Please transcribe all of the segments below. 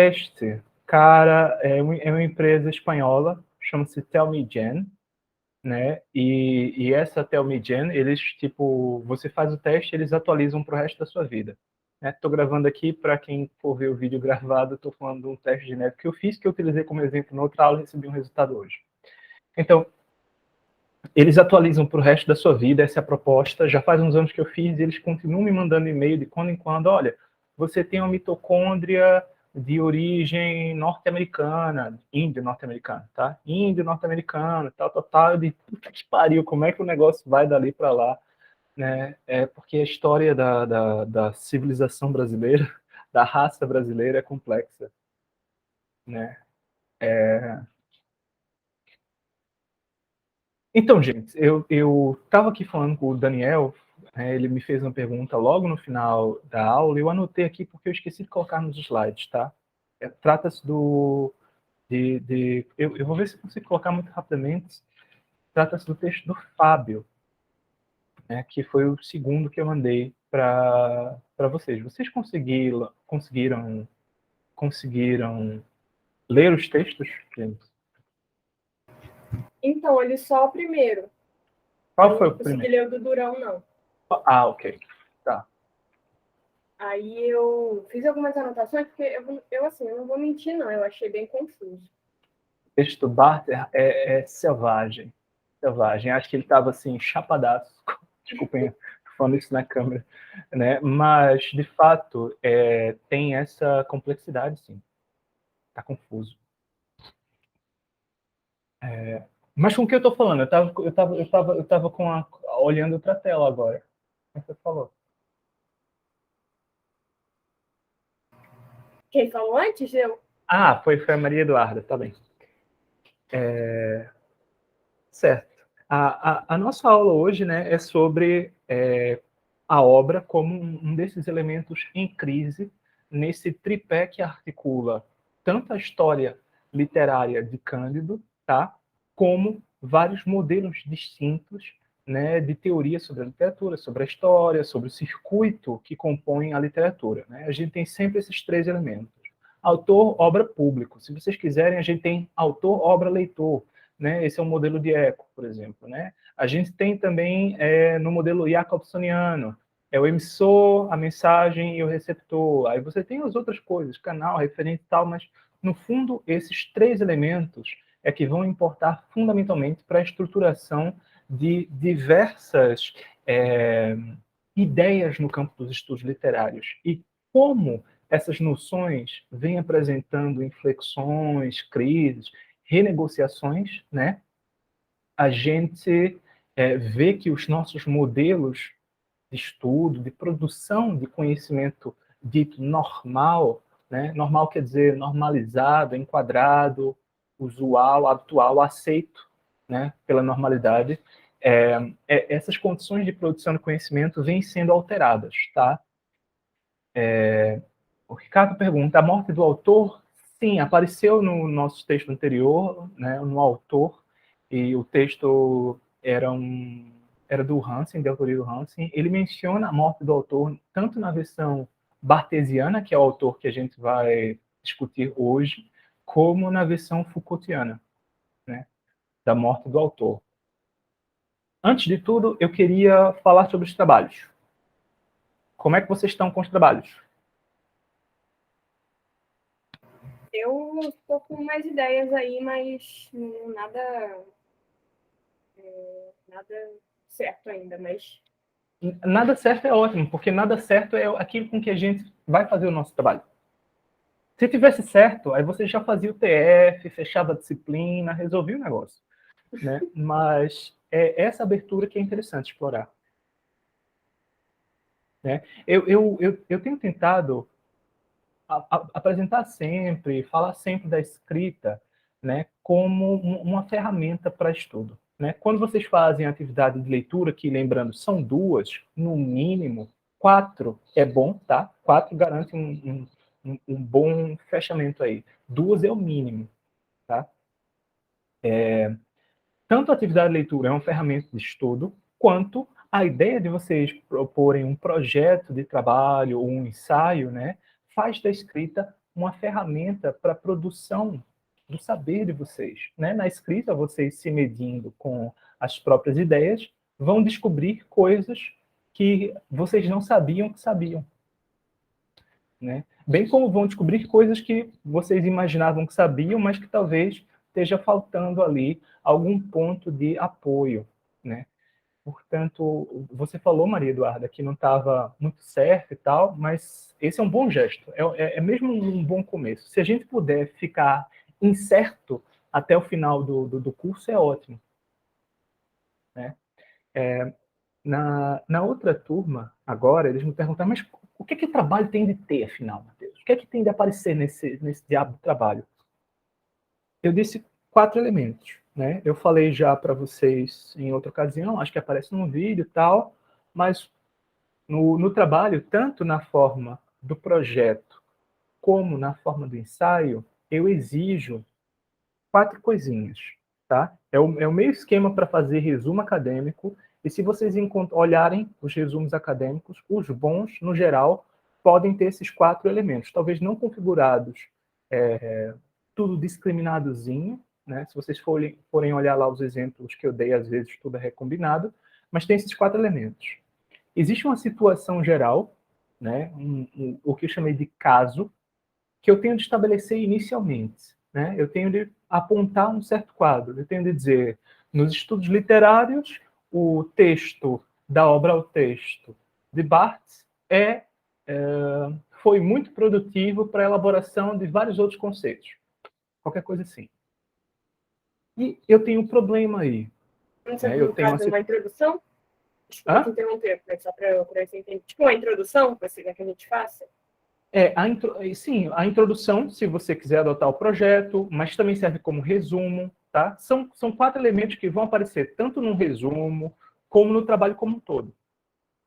teste, cara, é uma empresa espanhola, chama-se TellMeGen, né? E essa TellMeGen, eles, tipo, você faz o teste, eles atualizam para o resto da sua vida. Estou gravando aqui, para quem for ver o vídeo gravado, estou falando de um teste de neve que eu fiz, que eu utilizei como exemplo na outra aula e recebi um resultado hoje. Então, eles atualizam para o resto da sua vida, essa é a proposta. Já faz uns anos que eu fiz e eles continuam me mandando e-mail de quando em quando. Olha, você tem uma mitocôndria de origem norte-americana, índio-norte-americano, tá? Índio-norte-americano, tal. De puta que pariu, como é que o negócio vai dali para lá? Né? É porque a história da civilização brasileira, da raça brasileira é complexa, né? Então, gente, eu estava aqui falando com o Daniel, né, ele me fez uma pergunta logo no final da aula, e eu anotei aqui porque eu esqueci de colocar nos slides, tá? Trata-se eu vou ver se consigo colocar muito rapidamente. Trata-se do texto do Fábio, né, que foi o segundo que eu mandei para vocês. Vocês conseguiram ler os textos, gente? Então, ele só o primeiro. Qual foi Eu o não consegui primeiro? ler o do Durão, não. Ah, ok. Tá. Aí eu fiz algumas anotações, porque eu não vou mentir, não. Eu achei bem confuso. O texto do Barter é selvagem. Selvagem. Acho que ele estava assim, chapadaço. Desculpem, falando isso na câmera. Né? Mas, de fato, tem essa complexidade, sim. Está confuso. Mas com o que eu estou falando? Eu tava olhando outra tela agora. Como você falou? Quem falou antes? Eu. Ah, foi a Maria Eduarda, tá bem. Certo. A nossa aula hoje, né, é sobre a obra como um desses elementos em crise nesse tripé que articula tanto a história literária de Cândido, tá, como vários modelos distintos, né, de teoria sobre a literatura, sobre a história, sobre o circuito que compõe a literatura. Né? A gente tem sempre esses três elementos. Autor, obra, público. Se vocês quiserem, a gente tem autor, obra, leitor. Né? Esse é um modelo de Eco, por exemplo. Né? A gente tem também no modelo Jacobsoniano, é o emissor, a mensagem e o receptor. Aí você tem as outras coisas, canal, referente e tal, mas no fundo esses três elementos é que vão importar fundamentalmente para a estruturação de diversas ideias no campo dos estudos literários. E como essas noções vêm apresentando inflexões, crises, renegociações, né? A gente vê que os nossos modelos de estudo, de produção de conhecimento dito normal, né? Normal quer dizer normalizado, enquadrado, usual, habitual, aceito, né? Pela normalidade. Essas condições de produção de conhecimento vêm sendo alteradas, tá? O Ricardo pergunta, a morte do autor? Sim, apareceu no nosso texto anterior, né, no autor, e o texto era do Hansen, de autoria do Hansen. Ele menciona a morte do autor tanto na versão bartesiana, que é o autor que a gente vai discutir hoje, como na versão Foucaultiana, né, da morte do autor. Antes de tudo, eu queria falar sobre os trabalhos. Como é que vocês estão com os trabalhos? Eu estou com mais ideias aí, mas nada certo ainda, mas Nada certo é ótimo, porque nada certo é aquilo com que a gente vai fazer o nosso trabalho. Se tivesse certo, aí você já fazia o TF, fechava a disciplina, resolvia o negócio. Né? Mas é essa abertura que é interessante explorar. Né? Eu tenho tentado apresentar sempre, falar sempre da escrita, né, como uma ferramenta para estudo. Né? Quando vocês fazem atividade de leitura, que lembrando, são duas, no mínimo, 4 é bom, tá? 4 garante um bom fechamento aí. 2 é o mínimo, tá? Tanto a atividade de leitura é uma ferramenta de estudo, quanto a ideia de vocês proporem um projeto de trabalho ou um ensaio, né, faz da escrita uma ferramenta para a produção do saber de vocês, né? Na escrita, vocês se medindo com as próprias ideias, vão descobrir coisas que vocês não sabiam que sabiam, né? Bem como vão descobrir coisas que vocês imaginavam que sabiam, mas que talvez esteja faltando ali algum ponto de apoio, né? Portanto, você falou, Maria Eduarda, que não estava muito certo e tal, mas esse é um bom gesto, é mesmo um bom começo. Se a gente puder ficar incerto até o final do curso, é ótimo, né? Na outra turma, agora, eles me perguntaram, mas o que trabalho tem de ter, afinal, Matheus? O que é que tem de aparecer nesse diabo de trabalho? Eu disse 4 elementos, né? Eu falei já para vocês em outra ocasião, acho que aparece num vídeo e tal, mas no trabalho, tanto na forma do projeto como na forma do ensaio, eu exijo 4 coisinhas, tá? É o meio esquema para fazer resumo acadêmico, e se vocês olharem os resumos acadêmicos, os bons, no geral, podem ter esses 4 elementos, talvez não configurados tudo discriminadozinho, né? Se vocês forem olhar lá os exemplos que eu dei, às vezes tudo é recombinado, mas tem esses 4 elementos. Existe uma situação geral, né? O que eu chamei de caso, que eu tenho de estabelecer inicialmente, né? Eu tenho de apontar um certo quadro, eu tenho de dizer, nos estudos literários, o texto da obra ao texto de Barthes foi muito produtivo para a elaboração de vários outros conceitos. Qualquer coisa assim. E eu tenho um problema aí. Né? No caso, uma introdução? Desculpa te interromper, mas só para eu entender. Tipo uma introdução que você quer que a gente faça? Sim, a introdução, se você quiser adotar o projeto, mas também serve como resumo, tá? São 4 elementos que vão aparecer tanto no resumo, como no trabalho como um todo,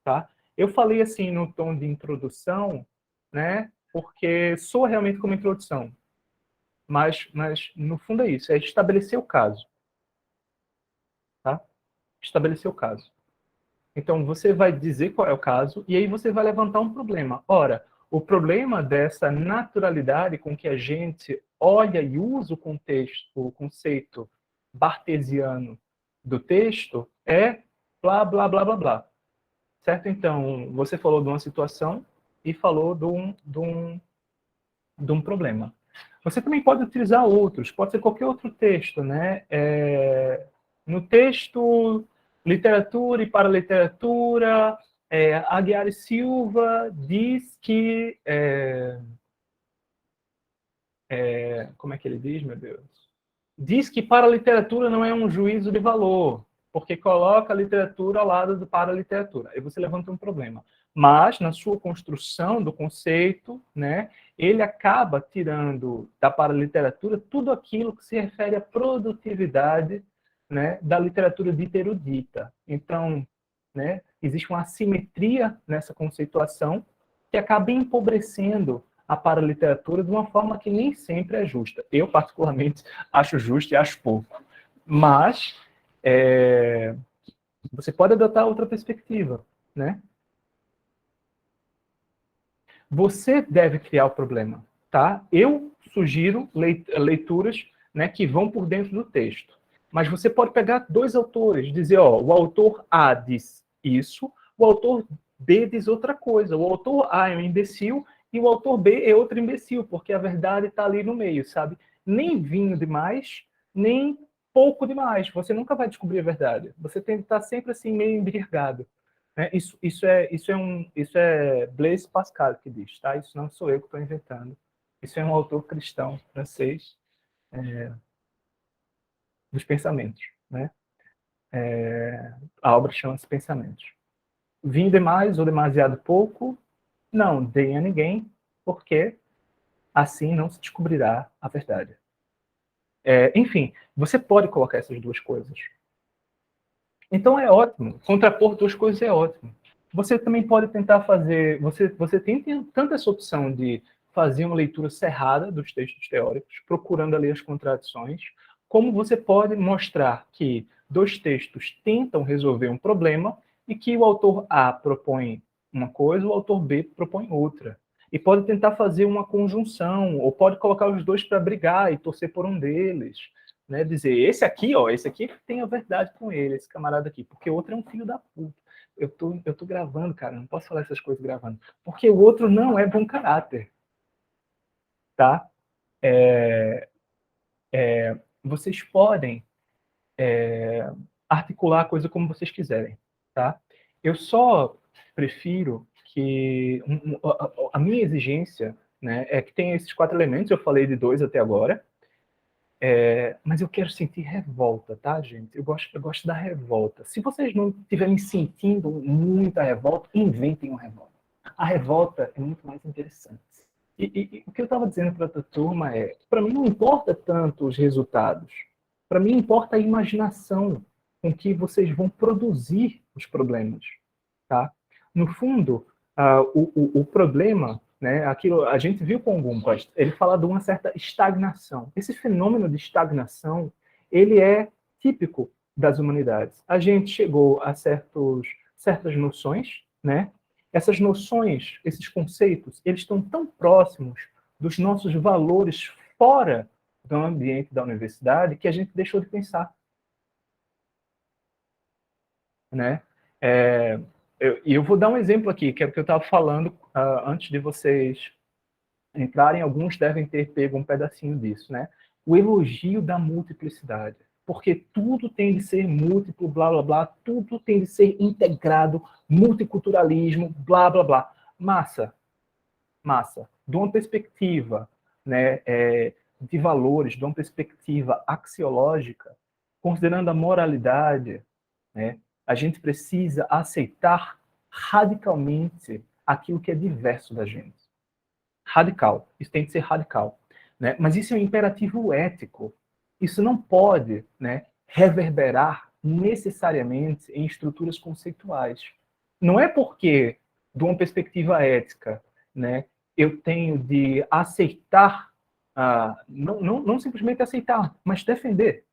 tá? Eu falei assim no tom de introdução, né? Porque soa realmente como introdução. Mas no fundo é isso, é estabelecer o caso, tá? Estabelecer o caso. Então, você vai dizer qual é o caso, e aí você vai levantar um problema. Ora, o problema dessa naturalidade com que a gente olha e usa o conceito bartesiano do texto é blá, blá, blá, blá, blá. Certo? Então, você falou de uma situação e falou de um problema. Você também pode utilizar outros, pode ser qualquer outro texto, né? No texto Literatura e para Literatura, Aguiar e Silva diz que... como é que ele diz, meu Deus? Diz que para a literatura não é um juízo de valor, porque coloca a literatura ao lado do para a literatura. Aí você levanta um problema. Mas, na sua construção do conceito, né, ele acaba tirando da para a literatura tudo aquilo que se refere à produtividade, né, da literatura dita erudita. Então, né, existe uma assimetria nessa conceituação que acaba empobrecendo a paraliteratura de uma forma que nem sempre é justa. Eu, particularmente, acho justo e acho pouco. Mas você pode adotar outra perspectiva, né? Você deve criar o problema, tá? Eu sugiro leituras, né, que vão por dentro do texto. Mas você pode pegar 2 autores, dizer, ó, o autor A diz isso, o autor B diz outra coisa. O autor A é um imbecil e o autor B é outro imbecil, porque a verdade está ali no meio, sabe? Nem vinho demais, nem pouco demais. Você nunca vai descobrir a verdade. Você tem que estar sempre assim, meio embriagado. Né? Isso é Blaise Pascal que diz, tá? Isso não sou eu que estou inventando. Isso é um autor cristão francês dos pensamentos, né? A obra chama-se Pensamentos. Vinho demais ou demasiado pouco, não deem a ninguém, porque assim não se descobrirá a verdade. Enfim, você pode colocar essas 2 coisas. Então é ótimo, contrapor 2 coisas é ótimo. Você também pode tentar fazer, você tem tanto essa opção de fazer uma leitura cerrada dos textos teóricos, procurando ali as contradições, como você pode mostrar que 2 textos tentam resolver um problema e que o autor A propõe uma coisa, o autor B propõe outra. e pode tentar fazer uma conjunção, ou pode colocar os dois para brigar e torcer por um deles, né? Dizer, esse aqui tem a verdade com ele, esse camarada aqui, porque o outro é um filho da puta. Eu tô gravando, cara, não posso falar essas coisas gravando, porque o outro não é bom caráter, tá? Vocês podem articular a coisa como vocês quiserem, tá? Eu só prefiro que a minha exigência, né, é que tenha esses 4 elementos. Eu falei de 2 até agora, mas eu quero sentir revolta, tá, gente? Eu gosto da revolta. Se vocês não estiverem sentindo muita revolta, inventem uma revolta. A revolta é muito mais interessante. E o que eu estava dizendo para a turma para mim não importa tanto os resultados. Para mim importa a imaginação com que vocês vão produzir os problemas, tá? No fundo, o problema, né, aquilo a gente viu com o Gumpas, ele fala de uma certa estagnação. Esse fenômeno de estagnação, ele é típico das humanidades. A gente chegou a certas noções, né? Essas noções, esses conceitos, eles estão tão próximos dos nossos valores fora do ambiente da universidade que a gente deixou de pensar, né? Eu vou dar um exemplo aqui, que é o que eu estava falando antes de vocês entrarem. Alguns devem ter pego um pedacinho disso, né? O elogio da multiplicidade. Porque tudo tem de ser múltiplo, blá, blá, blá, tudo tem de ser integrado, multiculturalismo, blá, blá, blá. Massa. De uma perspectiva, né, de valores, de uma perspectiva axiológica, considerando a moralidade, né, a gente precisa aceitar radicalmente aquilo que é diverso da gente. Radical. Isso tem que ser radical. Né? Mas isso é um imperativo ético. Isso não pode, né, reverberar necessariamente em estruturas conceituais. Não é porque, de uma perspectiva ética, né, eu tenho de aceitar, não simplesmente aceitar, mas defender,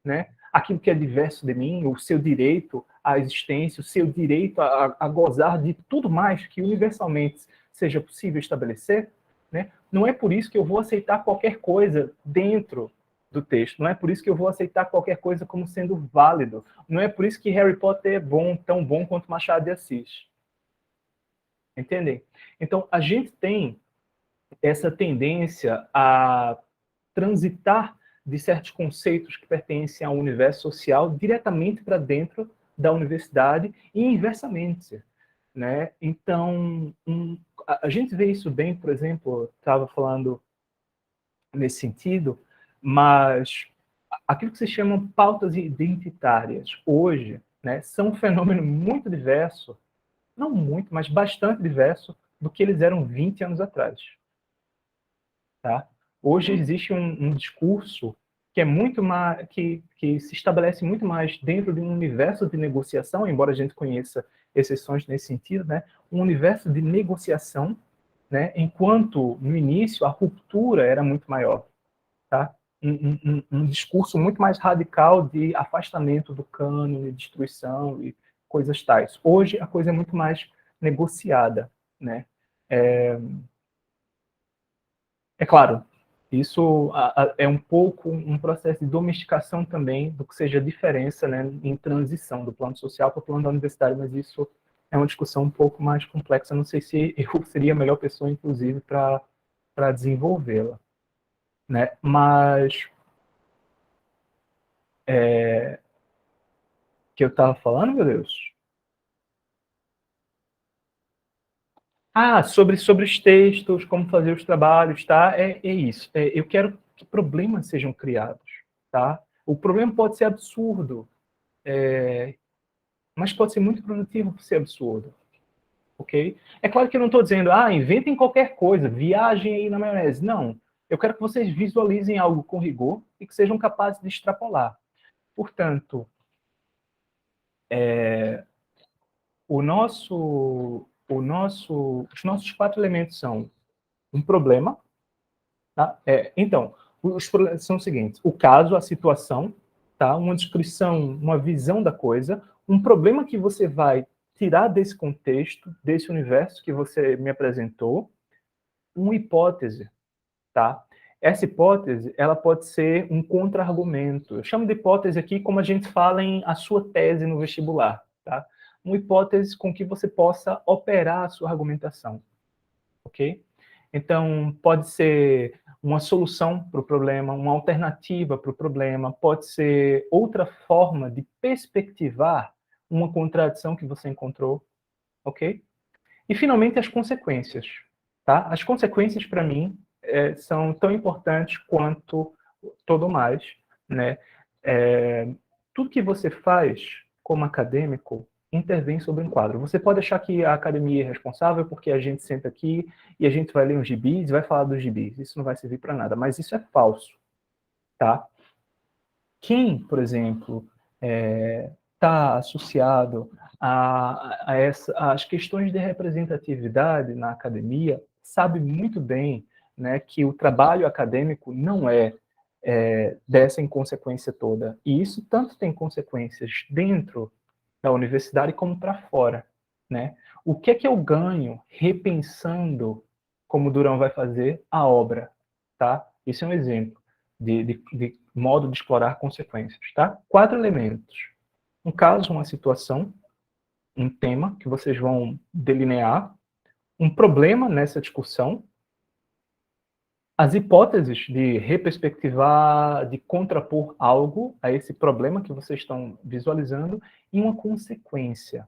né, aquilo que é diverso de mim, o seu direito à existência, o seu direito a gozar de tudo mais que universalmente seja possível estabelecer, né? Não é por isso que eu vou aceitar qualquer coisa dentro do texto, não é por isso que eu vou aceitar qualquer coisa como sendo válido, não é por isso que Harry Potter é bom, tão bom quanto Machado de Assis. Entendem? Então, a gente tem essa tendência a transitar de certos conceitos que pertencem ao universo social diretamente para dentro da universidade e inversamente, né? Então, a gente vê isso bem, por exemplo, estava falando nesse sentido, mas aquilo que se chamam pautas identitárias hoje, né, são um fenômeno muito diverso, não muito, mas bastante diverso do que eles eram 20 anos atrás. Tá? Hoje existe um discurso que é muito mais, que se estabelece muito mais dentro de um universo de negociação, embora a gente conheça exceções nesse sentido, né? Um universo de negociação, né? Enquanto no início a ruptura era muito maior, tá? Um discurso muito mais radical de afastamento do cânone, destruição e coisas tais. Hoje a coisa é muito mais negociada, né? É claro, isso é um pouco um processo de domesticação também do que seja a diferença, né, em transição do plano social para o plano da universidade, mas isso é uma discussão um pouco mais complexa. Não sei se eu seria a melhor pessoa, inclusive, para desenvolvê-la, né? Mas que eu estava falando, meu Deus? Sobre os textos, como fazer os trabalhos, tá? É isso. Eu quero que problemas sejam criados, tá? O problema pode ser absurdo, mas pode ser muito produtivo por ser absurdo, ok? É claro que eu não estou dizendo, inventem qualquer coisa, viajem aí na maionese. Não. Eu quero que vocês visualizem algo com rigor e que sejam capazes de extrapolar. Portanto, os nossos 4 elementos são um problema, tá? Então, os problemas são os seguintes: o caso, a situação, tá? Uma descrição, uma visão da coisa, um problema que você vai tirar desse contexto, desse universo que você me apresentou, uma hipótese, tá? Essa hipótese, ela pode ser um contra-argumento. Eu chamo de hipótese aqui como a gente fala em a sua tese no vestibular, tá? Uma hipótese com que você possa operar a sua argumentação, ok? Então, pode ser uma solução para o problema, uma alternativa para o problema, pode ser outra forma de perspectivar uma contradição que você encontrou, ok? E, finalmente, as consequências, tá? As consequências, para mim, são tão importantes quanto todo mais, né? Tudo que você faz como acadêmico intervém sobre um quadro. Você pode achar que a academia é responsável porque a gente senta aqui e a gente vai ler uns gibis e vai falar dos gibis. Isso não vai servir para nada, mas isso é falso, tá? Quem, por exemplo, está associado às questões de representatividade na academia sabe muito bem, né, que o trabalho acadêmico não é dessa inconsequência toda. E isso tanto tem consequências dentro da universidade como para fora, né? O que é que eu ganho repensando, como o Durão vai fazer, a obra, tá? Isso é um exemplo de modo de explorar consequências, tá? 4 elementos. Um caso, uma situação, um tema que vocês vão delinear, um problema nessa discussão, as hipóteses de reperspectivar, de contrapor algo a esse problema que vocês estão visualizando e uma consequência,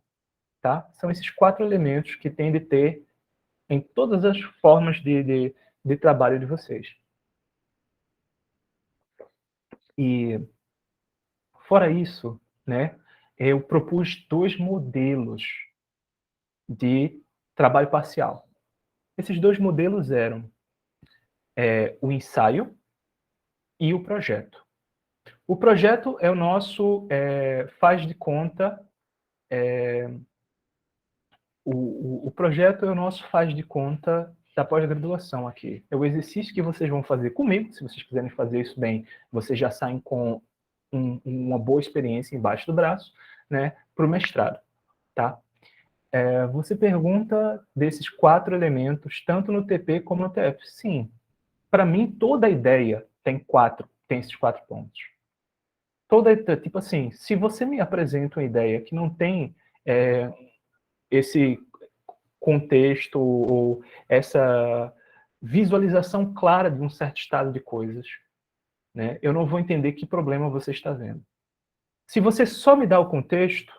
tá? São esses 4 elementos que tem de ter em todas as formas de trabalho de vocês. E, fora isso, né, eu propus 2 modelos de trabalho parcial. Esses 2 modelos eram o ensaio e o projeto. O projeto é o nosso faz de conta. O projeto é o nosso faz de conta da pós-graduação aqui. É o exercício que vocês vão fazer comigo. Se vocês quiserem fazer isso bem, vocês já saem com uma boa experiência embaixo do braço, né, para o mestrado, tá? Você pergunta desses 4 elementos, tanto no TP como no TF. Sim, para mim, toda ideia tem esses 4 pontos. Tipo assim, se você me apresenta uma ideia que não tem esse contexto ou essa visualização clara de um certo estado de coisas, né, eu não vou entender que problema você está vendo. Se você só me dá o contexto,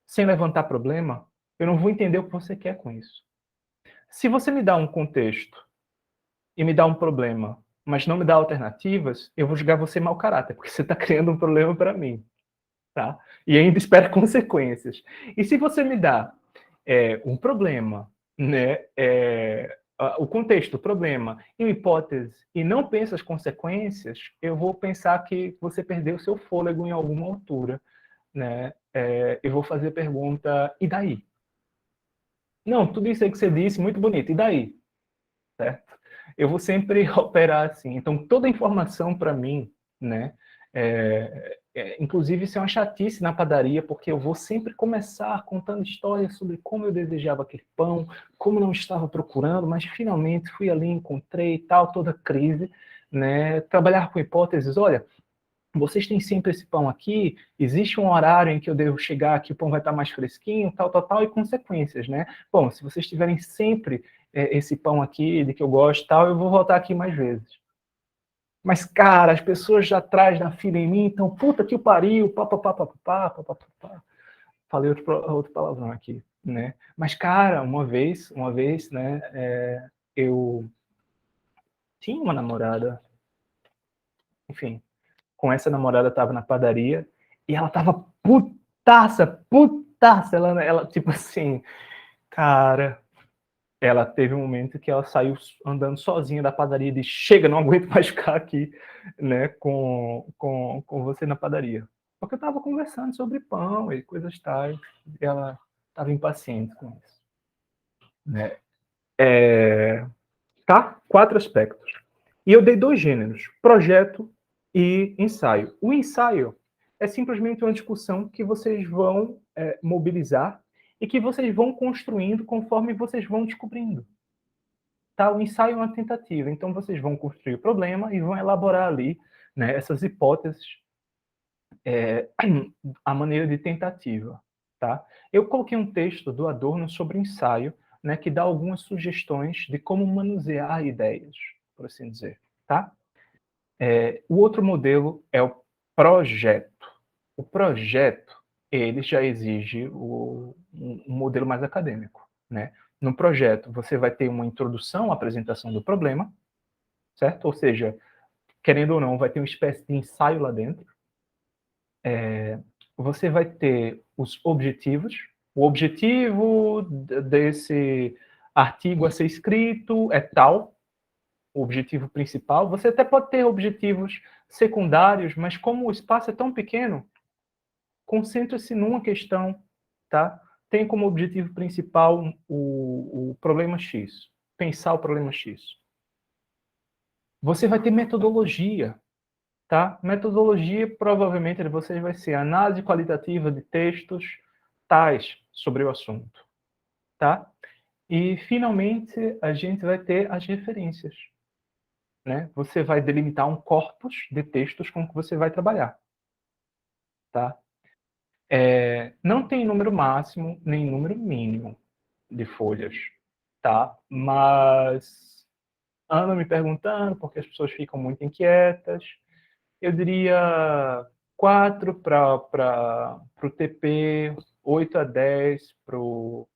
sem levantar problema, eu não vou entender o que você quer com isso. Se você me dá um contexto e me dá um problema, mas não me dá alternativas, eu vou julgar você mau caráter, porque você está criando um problema para mim, tá? E ainda espera consequências. E se você me dá um problema, né, o contexto, o problema, e uma hipótese, e não pensa as consequências, eu vou pensar que você perdeu seu fôlego em alguma altura, né? Eu vou fazer a pergunta, e daí? Não, tudo isso aí que você disse, muito bonito, e daí? Certo? Eu vou sempre operar assim. Então, toda informação para mim, né? Inclusive, isso é uma chatice na padaria, porque eu vou sempre começar contando histórias sobre como eu desejava aquele pão, como não estava procurando, mas finalmente fui ali, encontrei e tal, toda crise, né? Trabalhar com hipóteses, olha, vocês têm sempre esse pão aqui, existe um horário em que eu devo chegar, que o pão vai estar mais fresquinho, tal, tal, tal, e consequências, né? Bom, se vocês tiverem sempre esse pão aqui, de que eu gosto tal, eu vou voltar aqui mais vezes. Mas, cara, as pessoas já atrás na fila em mim, então, puta que o pariu, pá. Falei outro palavrão aqui, né? Mas, cara, uma vez, né, eu tinha uma namorada, enfim, com essa namorada, tava na padaria, e ela tava putaça, ela tipo assim, cara, ela teve um momento que ela saiu andando sozinha da padaria e disse, chega, não aguento mais ficar aqui, né, com você na padaria. Porque eu tava conversando sobre pão e coisas tais, e ela tava impaciente com isso, né. Tá? 4 aspectos. E eu dei 2 gêneros, projeto e ensaio. O ensaio é simplesmente uma discussão que vocês vão mobilizar e que vocês vão construindo conforme vocês vão descobrindo. tá? O ensaio é uma tentativa. Então, vocês vão construir o problema e vão elaborar ali, né, essas hipóteses a maneira de tentativa, tá? Eu coloquei um texto do Adorno sobre ensaio, né, que dá algumas sugestões de como manusear ideias, por assim dizer, tá? O outro modelo é o projeto. O projeto, ele já exige um modelo mais acadêmico, né? No projeto, você vai ter uma introdução, uma apresentação do problema, certo? Ou seja, querendo ou não, vai ter uma espécie de ensaio lá dentro. Você vai ter os objetivos. O objetivo desse artigo a ser escrito é tal, o objetivo principal. Você até pode ter objetivos secundários, mas como o espaço é tão pequeno, concentre-se numa questão, tá? Tem como objetivo principal o problema X, pensar o problema X. Você vai ter metodologia, tá? Metodologia, provavelmente, de vocês vai ser análise qualitativa de textos tais sobre o assunto, tá? E, finalmente, a gente vai ter as referências, né? Você vai delimitar um corpus de textos com que você vai trabalhar, tá? Não tem número máximo nem número mínimo de folhas, tá? Mas ando me perguntando, porque as pessoas ficam muito inquietas. Eu diria 4 para o TP, 8 a 10 para o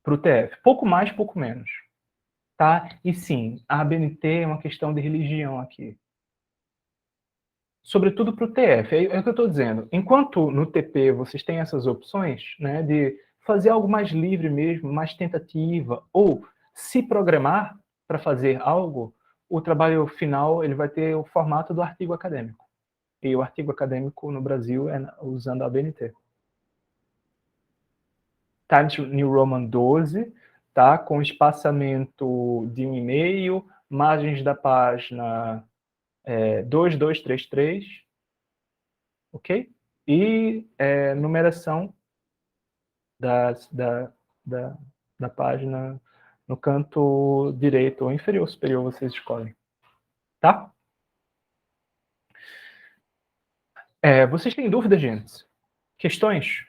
TF. Pouco mais, pouco menos. Tá? E sim, a ABNT é uma questão de religião aqui. Sobretudo para o TF. É o que eu estou dizendo. Enquanto no TP vocês têm essas opções, né, de fazer algo mais livre mesmo, mais tentativa, ou se programar para fazer algo, o trabalho final ele vai ter o formato do artigo acadêmico. E o artigo acadêmico no Brasil é usando a ABNT. Times New Roman 12, tá? Com espaçamento de 1,5, margens da página 2233, ok? E numeração da, da página no canto direito ou inferior, superior, vocês escolhem, tá? Vocês têm dúvidas, gente? Questões?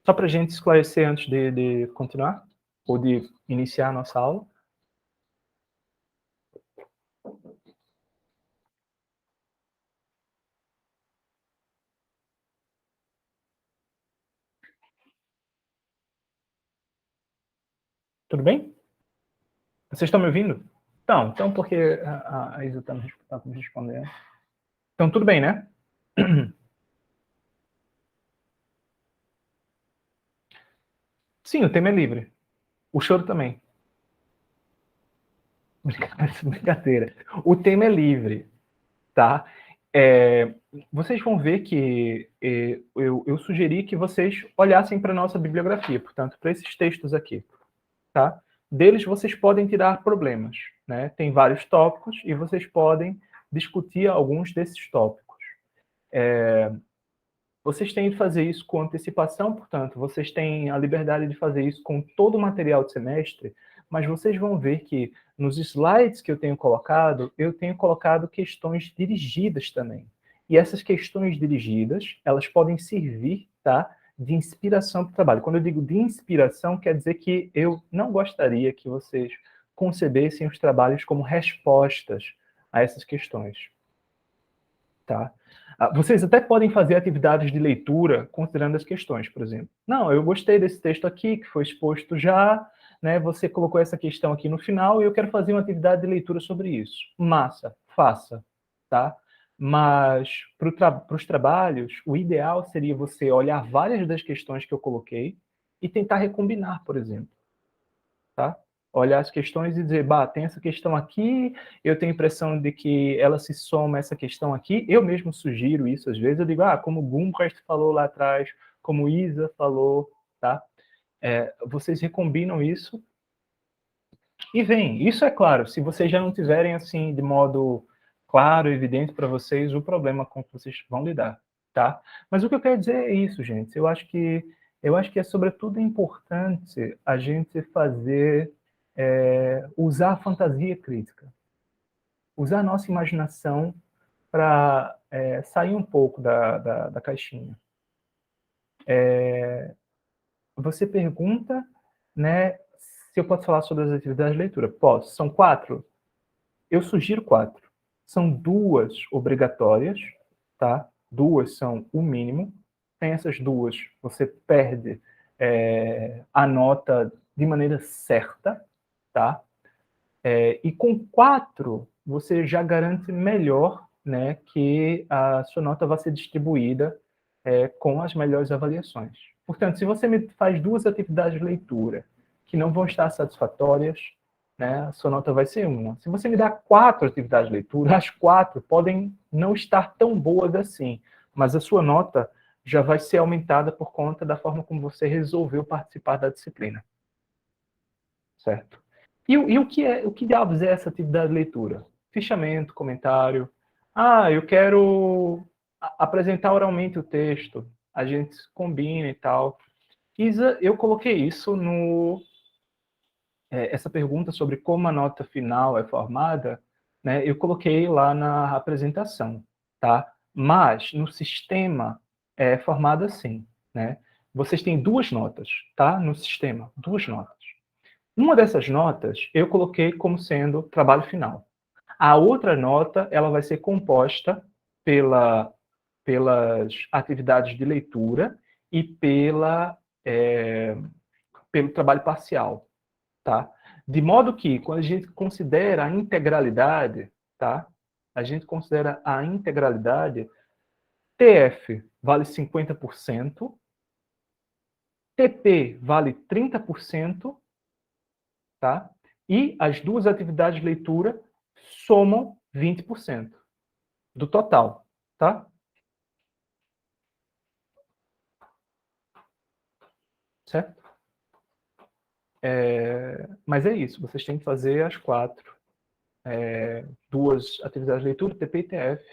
Só para a gente esclarecer antes de continuar, ou de iniciar a nossa aula. Tudo bem? Vocês estão me ouvindo? Então porque a Isa está me respondendo. Então, tudo bem, né? Sim, o tema é livre. O choro também. Brincadeira. O tema é livre, tá? Vocês vão ver que eu sugeri que vocês olhassem para a nossa bibliografia, portanto, para esses textos aqui, tá? Deles vocês podem tirar problemas, né? Tem vários tópicos e vocês podem discutir alguns desses tópicos. Vocês têm de fazer isso com antecipação, portanto, vocês têm a liberdade de fazer isso com todo o material de semestre, mas vocês vão ver que nos slides que eu tenho colocado questões dirigidas também. E essas questões dirigidas, elas podem servir, tá, de inspiração para o trabalho. Quando eu digo de inspiração, quer dizer que eu não gostaria que vocês concebessem os trabalhos como respostas a essas questões, tá? Vocês até podem fazer atividades de leitura considerando as questões, por exemplo. Não, eu gostei desse texto aqui, que foi exposto já, né? Você colocou essa questão aqui no final e eu quero fazer uma atividade de leitura sobre isso. Massa, faça, tá? Mas para os trabalhos, o ideal seria você olhar várias das questões que eu coloquei e tentar recombinar, por exemplo, tá? Olhar as questões e dizer, bah, tem essa questão aqui, eu tenho a impressão de que ela se soma a essa questão aqui, eu mesmo sugiro isso às vezes, eu digo, como Gumbrecht falou lá atrás, como Isa falou, tá? Vocês recombinam isso e vem. Isso é claro, se vocês já não tiverem assim, de modo claro, evidente para vocês, o problema com que vocês vão lidar, tá? Mas o que eu quero dizer é isso, gente, eu acho que é sobretudo importante a gente fazer usar a fantasia crítica. Usar a nossa imaginação para sair um pouco da caixinha. Você pergunta, né, se eu posso falar sobre as atividades de leitura. Posso. São 4? Eu sugiro 4. São 2 obrigatórias, tá? 2 são o mínimo. Sem essas 2, você perde a nota de maneira certa, tá? E com 4, você já garante melhor, né, que a sua nota vai ser distribuída com as melhores avaliações. Portanto, se você me faz 2 atividades de leitura que não vão estar satisfatórias, né, a sua nota vai ser 1. Se você me dá 4 atividades de leitura, as 4 podem não estar tão boas assim, mas a sua nota já vai ser aumentada por conta da forma como você resolveu participar da disciplina. Certo? E o que diabos é essa atividade de leitura? Fichamento, comentário. Eu quero apresentar oralmente o texto. A gente combina e tal. Isa, eu coloquei isso essa pergunta sobre como a nota final é formada, né, eu coloquei lá na apresentação, tá? Mas no sistema é formado assim, né? Vocês têm 2 notas, tá? No sistema, 2 notas. Uma dessas notas eu coloquei como sendo trabalho final. A outra nota ela vai ser composta pelas atividades de leitura e pelo trabalho parcial, tá? De modo que, quando a gente considera a integralidade, tá? A gente considera a integralidade, TF vale 50%, TP vale 30%, tá? E as 2 atividades de leitura somam 20% do total, tá? Certo? Mas é isso, vocês têm que fazer as 4. 2 atividades de leitura, TP e TF,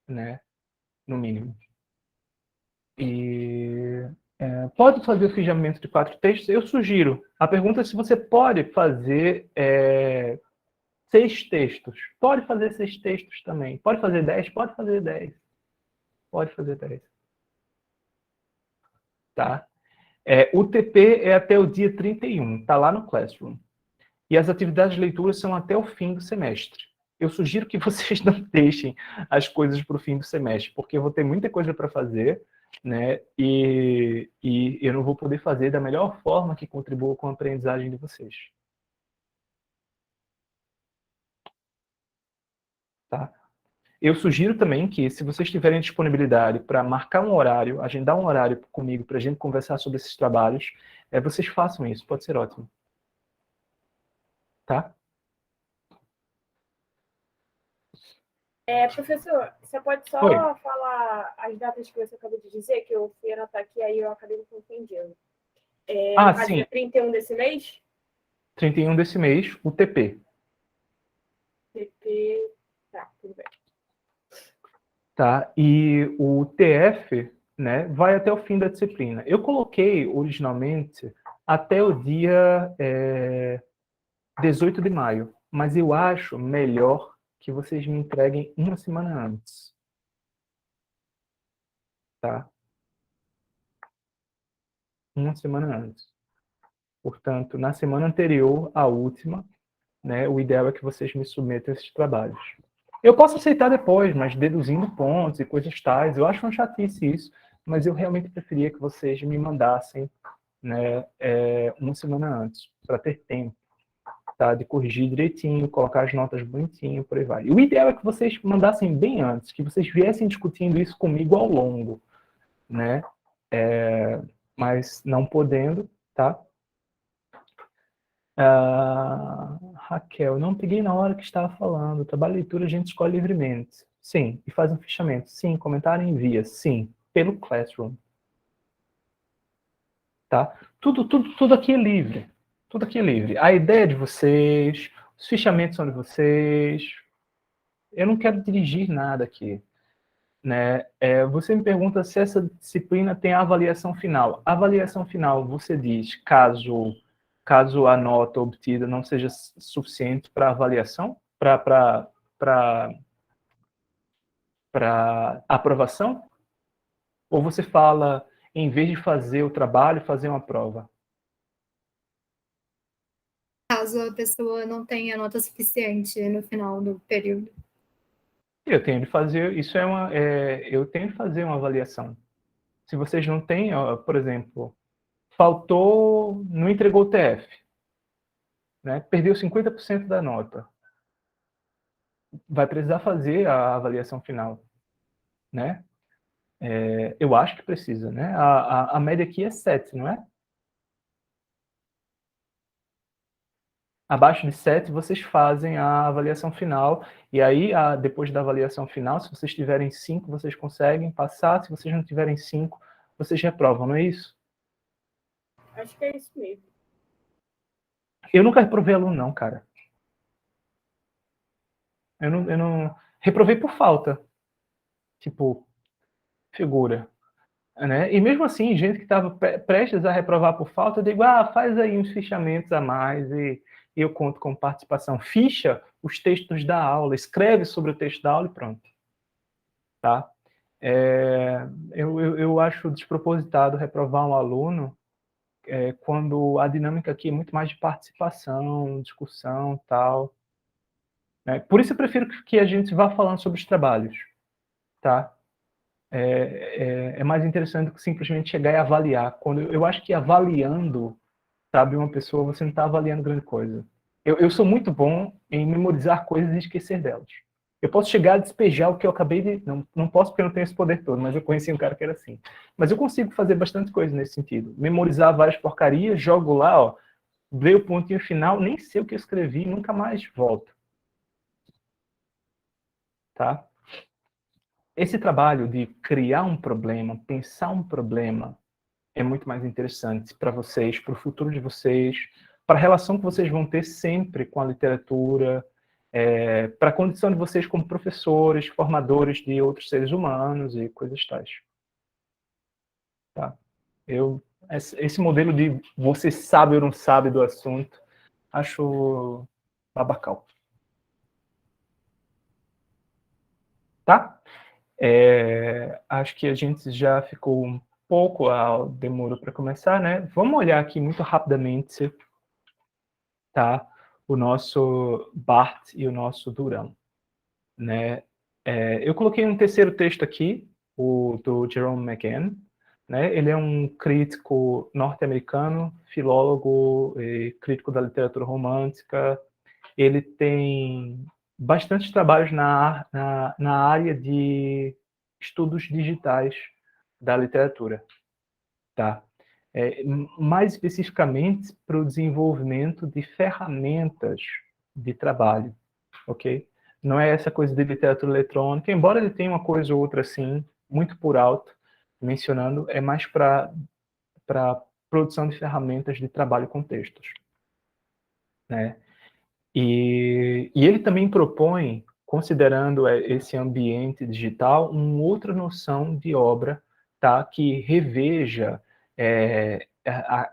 né? No mínimo. E pode fazer o fichamento de 4 textos? Eu sugiro. A pergunta é se você pode fazer 6 textos. Pode fazer 6 textos também. Pode fazer 10? Pode fazer 10. Pode fazer 10. Tá? O TP é até o dia 31, está lá no Classroom. E as atividades de leitura são até o fim do semestre. Eu sugiro que vocês não deixem as coisas para o fim do semestre, porque eu vou ter muita coisa para fazer, né? E eu não vou poder fazer da melhor forma que contribua com a aprendizagem de vocês. Tá? Eu sugiro também que, se vocês tiverem disponibilidade para marcar um horário, agendar um horário comigo para a gente conversar sobre esses trabalhos, vocês façam isso, pode ser ótimo. Tá? Professor, você pode só Oi. falar as datas que você acabou de dizer, que eu fui anotar aqui, aí eu acabei me confundindo. Sim. 31 desse mês? 31 desse mês, o TP. TP, tá, tudo bem. Tá? E o TF, né, vai até o fim da disciplina. Eu coloquei, originalmente, até o dia 18 de maio, mas eu acho melhor que vocês me entreguem uma semana antes. Tá? Uma semana antes. Portanto, na semana anterior à última, né, o ideal é que vocês me submetam esses trabalhos. Eu posso aceitar depois, mas deduzindo pontos e coisas tais. Eu acho uma chatice isso, mas eu realmente preferia que vocês me mandassem, né, uma semana antes, para ter tempo, tá, de corrigir direitinho, colocar as notas bonitinho, por aí vai. E o ideal é que vocês mandassem bem antes, que vocês viessem discutindo isso comigo ao longo, né? Mas não podendo, tá? Raquel, não peguei na hora que estava falando. Trabalho de leitura a gente escolhe livremente. Sim. E faz um fichamento. Sim. Comentário e envia. Sim. Pelo Classroom. Tá? Tudo aqui é livre. Tudo aqui é livre. A ideia é de vocês, os fichamentos são de vocês. Eu não quero dirigir nada aqui. Né? Você me pergunta se essa disciplina tem avaliação final. A avaliação final, você diz, caso caso a nota obtida não seja suficiente para avaliação, para aprovação? Ou você fala, em vez de fazer o trabalho, fazer uma prova? Caso a pessoa não tenha nota suficiente no final do período. Eu tenho de fazer, eu tenho de fazer uma avaliação. Se vocês não têm, por exemplo, faltou, não entregou o TF, né? Perdeu 50% da nota. Vai precisar fazer a avaliação final, né? Eu acho que precisa, né? A média aqui é 7, não é? Abaixo de 7, vocês fazem a avaliação final, e aí, depois da avaliação final, se vocês tiverem 5, vocês conseguem passar, se vocês não tiverem 5, vocês reprovam, não é isso? Acho que é isso mesmo. Eu nunca reprovei aluno, não, cara. Eu não reprovei por falta. Tipo, figura. Né? E mesmo assim, gente que estava prestes a reprovar por falta, eu digo, faz aí uns fichamentos a mais e eu conto com participação. Ficha os textos da aula, escreve sobre o texto da aula e pronto. Tá? Eu acho despropositado reprovar um aluno quando a dinâmica aqui é muito mais de participação, discussão, tal. Né? Por isso eu prefiro que a gente vá falando sobre os trabalhos. Tá? É mais interessante do que simplesmente chegar e avaliar. Eu acho que avaliando, sabe, uma pessoa, você não está avaliando grande coisa. Eu sou muito bom em memorizar coisas e esquecer delas. Eu posso chegar a despejar o que eu acabei de... Não posso porque eu não tenho esse poder todo, mas eu conheci um cara que era assim. Mas eu consigo fazer bastante coisa nesse sentido. Memorizar várias porcarias, jogo lá, ó, leio o pontinho final, nem sei o que eu escrevi, nunca mais volto. Tá? Esse trabalho de criar um problema, pensar um problema, é muito mais interessante para vocês, para o futuro de vocês, para a relação que vocês vão ter sempre com a literatura, para a condição de vocês como professores, formadores de outros seres humanos e coisas tais. Tá? Esse modelo de você sabe ou não sabe do assunto, acho babacal. Tá? Acho que a gente já ficou um pouco ao demoro para começar, né? Vamos olhar aqui muito rapidamente, tá? O nosso Barthes e o nosso Durão, né? Eu coloquei um terceiro texto aqui, o do Jerome McGann, né? Ele é um crítico norte-americano, filólogo e crítico da literatura romântica. Ele tem bastante trabalhos na área de estudos digitais da literatura, tá? Mais especificamente para o desenvolvimento de ferramentas de trabalho, ok? Não é essa coisa de literatura eletrônica, embora ele tenha uma coisa ou outra assim, muito por alto, mencionando, é mais para produção de ferramentas de trabalho com textos, né? E ele também propõe, considerando esse ambiente digital, uma outra noção de obra, tá, que reveja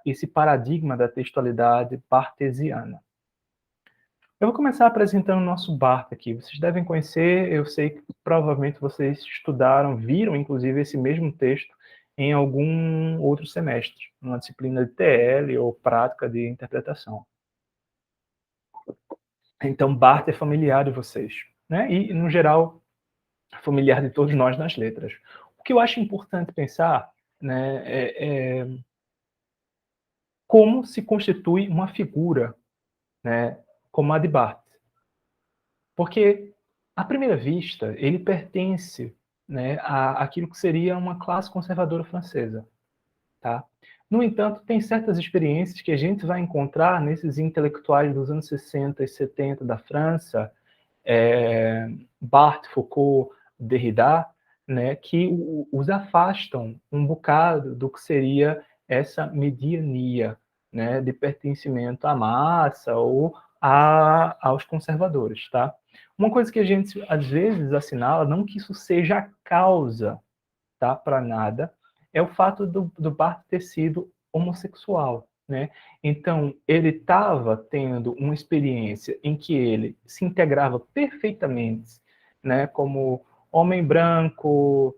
esse paradigma da textualidade barthesiana. Eu vou começar apresentando o nosso Barthes aqui. Vocês devem conhecer, eu sei que provavelmente vocês estudaram, viram inclusive esse mesmo texto em algum outro semestre, numa disciplina de TL ou prática de interpretação. Então, Barthes é familiar de vocês, né? E, no geral, familiar de todos nós nas letras. O que eu acho importante pensar, né, é como se constitui uma figura, né, como a de Barthes. Porque, à primeira vista, ele pertence, né, àquilo que seria uma classe conservadora francesa. Tá? No entanto, tem certas experiências que a gente vai encontrar nesses intelectuais dos anos 60 e 70 da França, Barthes, Foucault, Derrida, né, que os afastam um bocado do que seria essa mediania, né, de pertencimento à massa ou aos conservadores. Tá? Uma coisa que a gente, às vezes, assinala, não que isso seja a causa, tá, para nada, é o fato do Barthes ter sido homossexual. né? Então, ele estava tendo uma experiência em que ele se integrava perfeitamente, né, como homem branco,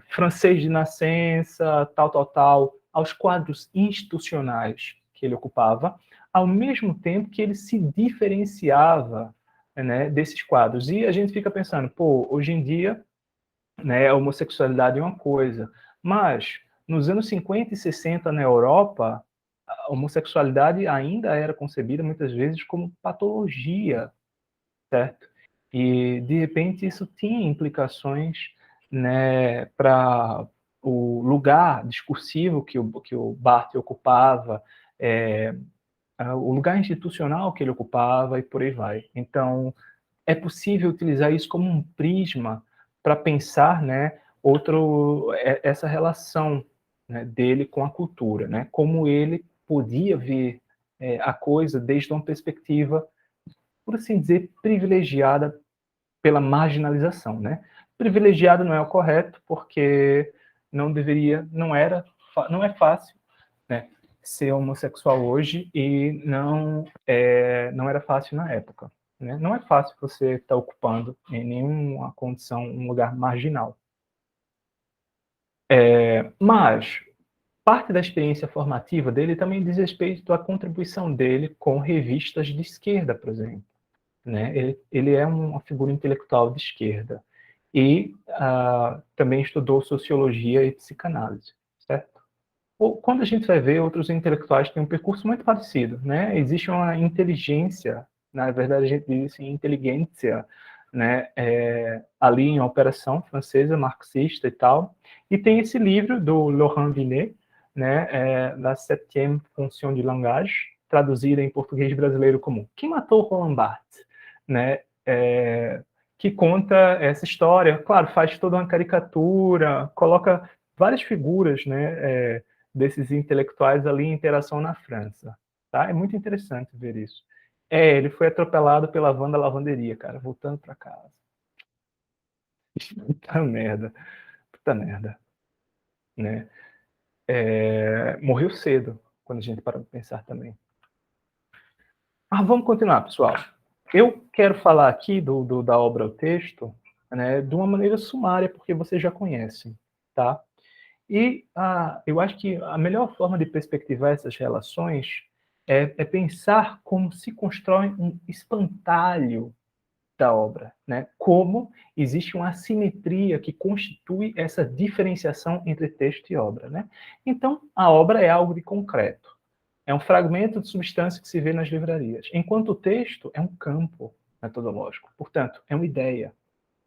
francês de nascença, tal, aos quadros institucionais que ele ocupava, ao mesmo tempo que ele se diferenciava, né, desses quadros. E a gente fica pensando, pô, hoje em dia, né, a homossexualidade é uma coisa, mas nos anos 50 e 60 na Europa, a homossexualidade ainda era concebida muitas vezes como patologia, certo? E de repente isso tinha implicações, né, para o lugar discursivo que o Barthes ocupava, o lugar institucional que ele ocupava e por aí vai. Então, é possível utilizar isso como um prisma para pensar, né, essa relação, né, dele com a cultura, né, como ele podia ver a coisa desde uma perspectiva, por assim dizer, privilegiada pela marginalização, né? Privilegiado não é o correto, porque não deveria, não é fácil, né, ser homossexual hoje e não era fácil na época, né? Não é fácil você estar ocupando em nenhuma condição um lugar marginal. Mas parte da experiência formativa dele também diz respeito à contribuição dele com revistas de esquerda, por exemplo, né? Ele é uma figura intelectual de esquerda e também estudou sociologia e psicanálise, certo? Quando a gente vai ver, outros intelectuais têm um percurso muito parecido, né? Existe uma inteligência, na verdade a gente diz assim, inteligência, né? Ali em operação francesa, marxista e tal. E tem esse livro do Laurent Binet, né? La Septième Fonction du Langage, traduzida em português brasileiro como Quem Matou Roland Barthes, né? Que conta essa história. Claro, faz toda uma caricatura, coloca várias figuras, né? Desses intelectuais ali em interação na França. Tá? É muito interessante ver isso. Ele foi atropelado pela van da lavanderia, cara, voltando para casa. Puta merda. Puta merda. Né? Morreu cedo, quando a gente para de pensar também. Mas vamos continuar, pessoal. Eu quero falar aqui da obra ao texto, né, de uma maneira sumária, porque vocês já conhecem, tá? E eu acho que a melhor forma de perspectivar essas relações é pensar como se constrói um espantalho da obra, né? Como existe uma assimetria que constitui essa diferenciação entre texto e obra, né? Então, a obra é algo de concreto. É um fragmento de substância que se vê nas livrarias, enquanto o texto é um campo metodológico. Portanto, é uma ideia,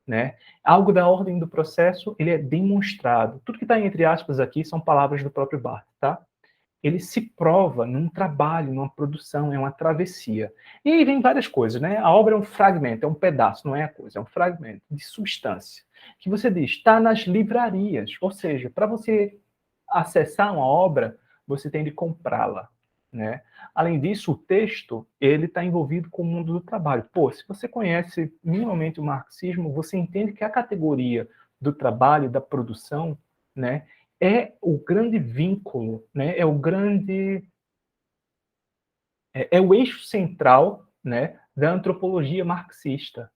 né? Algo da ordem do processo, ele é demonstrado. Tudo que está entre aspas aqui são palavras do próprio Barthes, tá? Ele se prova num trabalho, numa produção, é uma travessia. E aí vem várias coisas, né? A obra é um fragmento, é um pedaço, não é a coisa, é um fragmento de substância. Que você diz, está nas livrarias. Ou seja, para você acessar uma obra, você tem de comprá-la, né? Além disso, o texto, ele está envolvido com o mundo do trabalho. Pô, se você conhece minimamente o marxismo, você entende que a categoria do trabalho, da produção, né, é o grande vínculo, né, é o eixo central, né, da antropologia marxista,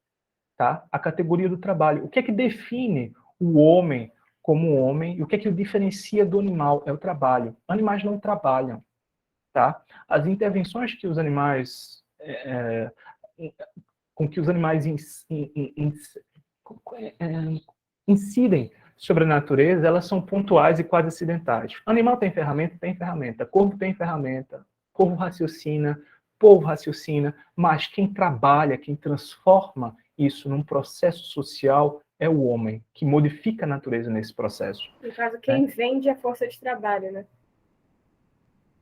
tá? A categoria do trabalho. O que é que define o homem como homem e o que é que o diferencia do animal? É o trabalho. Animais não trabalham, tá? As intervenções que os animais com que os animais incidem sobre a natureza, elas são pontuais e quase acidentais. Animal tem ferramenta? Tem ferramenta. Corvo tem ferramenta. Corvo raciocina, povo raciocina, mas quem trabalha, quem transforma isso num processo social é o homem, que modifica a natureza nesse processo. No caso, quem vende a força de trabalho, né?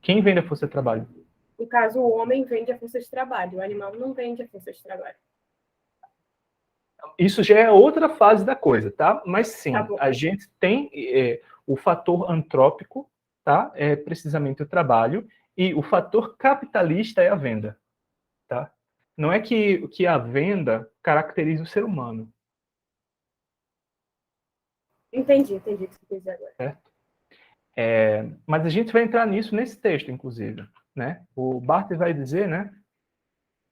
Quem vende a força de trabalho? No caso, o homem vende a força de trabalho, o animal não vende a força de trabalho. Isso já é outra fase da coisa, tá? Mas sim, Tá bom. a gente tem o fator antrópico, tá? É precisamente o trabalho, e o fator capitalista é a venda, tá? Não é que a venda caracteriza o ser humano. Entendi o que você quis dizer agora. Certo? Mas a gente vai entrar nisso nesse texto, inclusive, né? O Barthes vai dizer, né,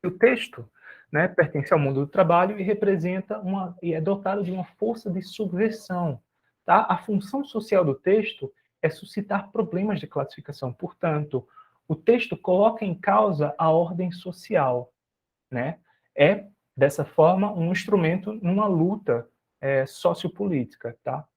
que o texto, né, pertence ao mundo do trabalho e representa e é dotado de uma força de subversão, tá? A função social do texto é suscitar problemas de classificação. Portanto, o texto coloca em causa a ordem social, né? É, dessa forma, um instrumento numa luta sociopolítica, tá?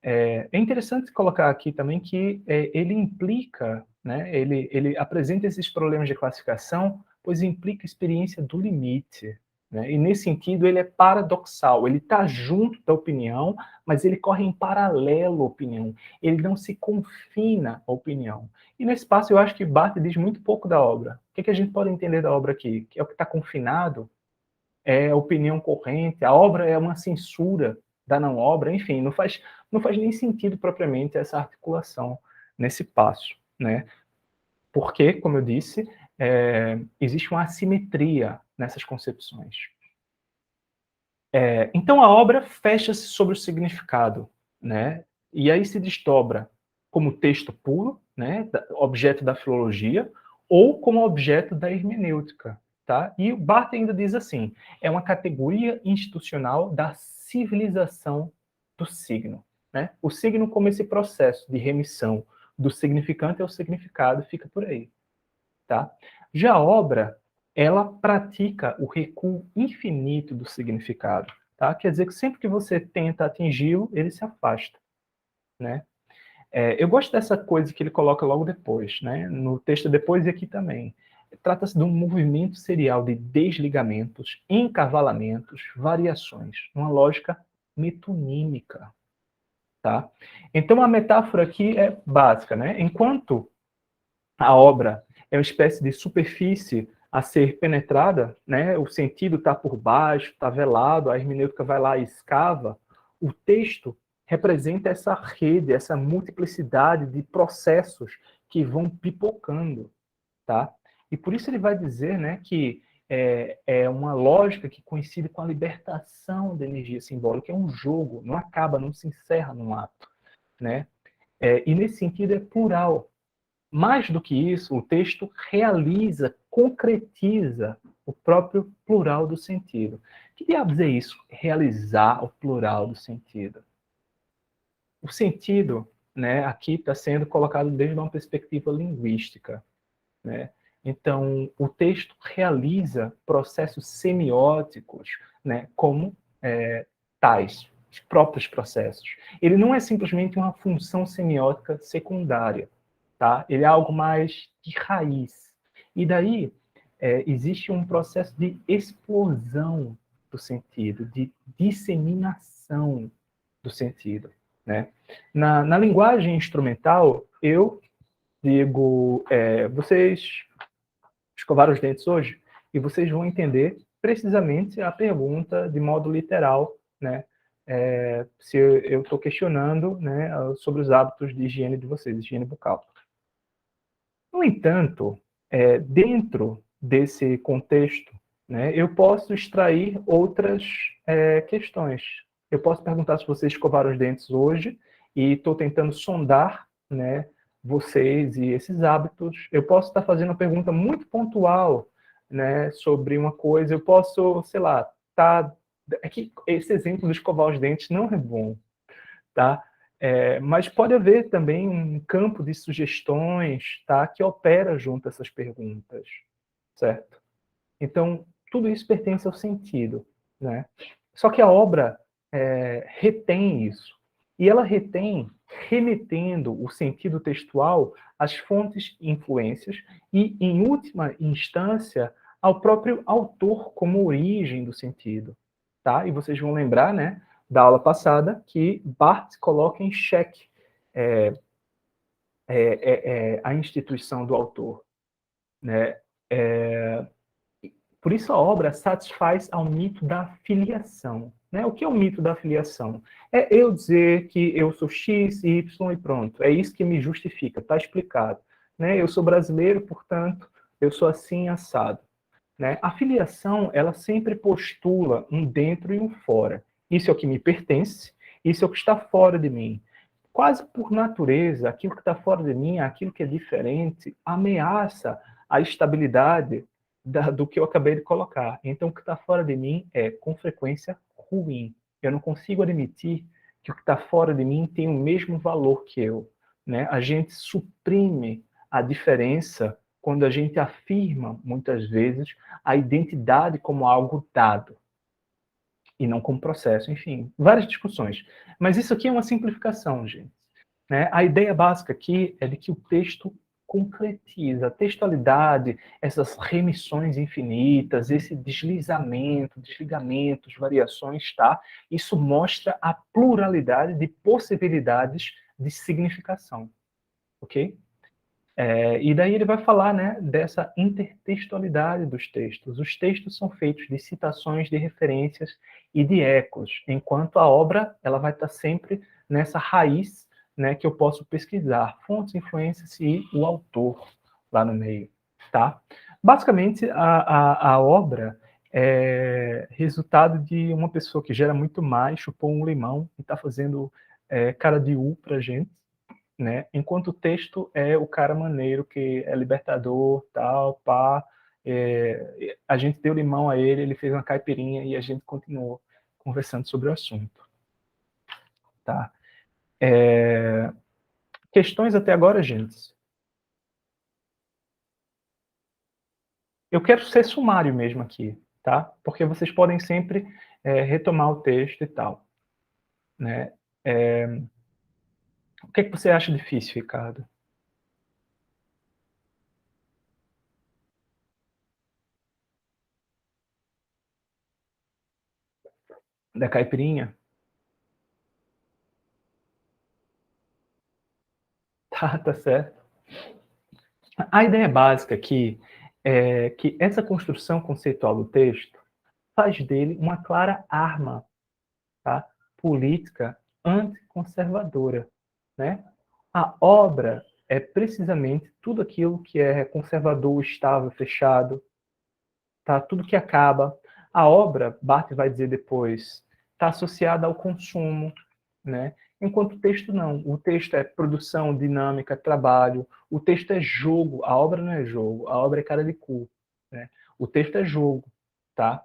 É interessante colocar aqui também que ele implica, né? Ele apresenta esses problemas de classificação, pois implica a experiência do limite, né? E nesse sentido ele é paradoxal, ele está junto da opinião, mas ele corre em paralelo à opinião, ele não se confina à opinião. E nesse passo eu acho que Barthes diz muito pouco da obra. O que a gente pode entender da obra aqui? Que é o que está confinado, é a opinião corrente, a obra é uma censura da não obra, enfim, não faz nem sentido propriamente essa articulação nesse passo, né? Porque, como eu disse, existe uma assimetria nessas concepções. Então a obra fecha-se sobre o significado, né? E aí se desdobra como texto puro, né? Objeto da filologia, ou como objeto da hermenêutica. Tá? E o Barthes ainda diz assim, é uma categoria institucional da civilização do signo. Né? O signo como esse processo de remissão do significante ao significado fica por aí. Tá? Já a obra, ela pratica o recuo infinito do significado. Tá? Quer dizer que sempre que você tenta atingi-lo, ele se afasta. Né? Eu gosto dessa coisa que ele coloca logo depois, né? No texto depois e aqui também. Trata-se de um movimento serial de desligamentos, encavalamentos, variações, uma lógica metonímica. Tá? Então, a metáfora aqui é básica. Né? Enquanto a obra é uma espécie de superfície a ser penetrada, né? O sentido está por baixo, está velado, a hermenêutica vai lá e escava, o texto representa essa rede, essa multiplicidade de processos que vão pipocando. Tá? E por isso ele vai dizer, né, que é uma lógica que coincide com a libertação da energia simbólica, é um jogo, não acaba, não se encerra num ato. Né? E nesse sentido é plural. Mais do que isso, o texto realiza, concretiza o próprio plural do sentido. Que diabos é isso? Realizar o plural do sentido. O sentido, né, aqui está sendo colocado desde uma perspectiva linguística. Né? Então, o texto realiza processos semióticos, né, como tais, os próprios processos. Ele não é simplesmente uma função semiótica secundária, tá? Ele é algo mais de raiz. E daí existe um processo de explosão do sentido, de disseminação do sentido. Né? Na linguagem instrumental, eu digo, vocês escovaram os dentes hoje? E vocês vão entender precisamente a pergunta de modo literal, né? Se eu estou questionando, né, sobre os hábitos de higiene de vocês, higiene bucal. No entanto, dentro desse contexto, né, eu posso extrair outras questões. Eu posso perguntar se vocês escovaram os dentes hoje e estou tentando sondar, né, vocês e esses hábitos. Eu posso estar fazendo uma pergunta muito pontual, né, sobre uma coisa. Eu posso, sei lá, é que esse exemplo de escovar os dentes não é bom, tá? Mas pode haver também um campo de sugestões, tá, que opera junto a essas perguntas, certo? Então, tudo isso pertence ao sentido, né? Só que a obra retém isso. E ela retém remetendo o sentido textual às fontes e influências e, em última instância, ao próprio autor como origem do sentido. Tá? E vocês vão lembrar, né, da aula passada que Barthes coloca em xeque a instituição do autor. Né? Por isso a obra satisfaz ao mito da filiação. Né? O que é o mito da filiação? É eu dizer que eu sou X, Y e pronto. É isso que me justifica, está explicado. Né? Eu sou brasileiro, portanto, eu sou assim assado. Né? A filiação, ela sempre postula um dentro e um fora. Isso é o que me pertence, isso é o que está fora de mim. quase por natureza, aquilo que está fora de mim, aquilo que é diferente, ameaça a estabilidade do que eu acabei de colocar. Então, o que está fora de mim é, com frequência, ruim. Eu não consigo admitir que o que está fora de mim tem o mesmo valor que eu. Né? A gente suprime a diferença quando a gente afirma, muitas vezes, a identidade como algo dado e não como processo. Enfim, várias discussões. Mas isso aqui é uma simplificação, gente. Né? A ideia básica aqui é de que o texto concretiza a textualidade, essas remissões infinitas, esse deslizamento, desligamentos, variações, tá? Isso mostra a pluralidade de possibilidades de significação, ok? E daí ele vai falar, né, dessa intertextualidade dos textos. Os textos são feitos de citações, de referências e de ecos, enquanto a obra ela vai estar sempre nessa raiz, né, que eu posso pesquisar, fontes, influências e o autor lá no meio, tá? Basicamente, a obra é resultado de uma pessoa que gera muito mais, chupou um limão e está fazendo cara de pra gente, né? Enquanto o texto é o cara maneiro, que é libertador, tal, pá. A gente deu limão a ele, ele fez uma caipirinha e a gente continuou conversando sobre o assunto. Tá? Questões até agora, gente? Eu quero ser sumário mesmo aqui, tá? Porque vocês podem sempre retomar o texto e tal. Né? O que você acha difícil, Ricardo? Da caipirinha? Tá certo. A ideia básica aqui é que essa construção conceitual do texto faz dele uma clara arma, tá? Política anticonservadora, né? A obra é precisamente tudo aquilo que é conservador, estável, fechado, tá? Tudo que acaba. A obra, Barthes vai dizer depois, está associada ao consumo, né? Enquanto o texto não. O texto é produção, dinâmica, trabalho. O texto é jogo. A obra não é jogo. A obra é cara de cu, né? O texto é jogo, tá?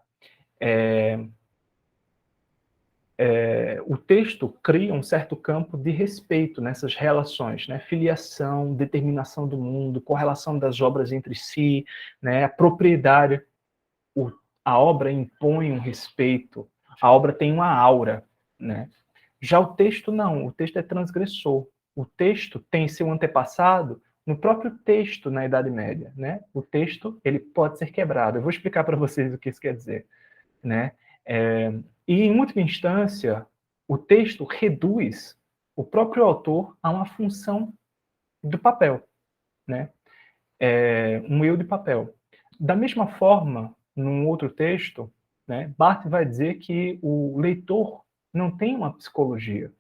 O texto cria um certo campo de respeito nessas relações, né? Filiação, determinação do mundo, correlação das obras entre si, né? A propriedade. A obra impõe um respeito, a obra tem uma aura, né? Já o texto não, o texto é transgressor. O texto tem seu antepassado no próprio texto na Idade Média, né? O texto ele pode ser quebrado. Eu vou explicar para vocês o que isso quer dizer, né? E em última instância, o texto reduz o próprio autor a uma função do papel, né? Um eu de papel. Da mesma forma, num outro texto, né, Barthes vai dizer que o leitor não tem uma psicologia,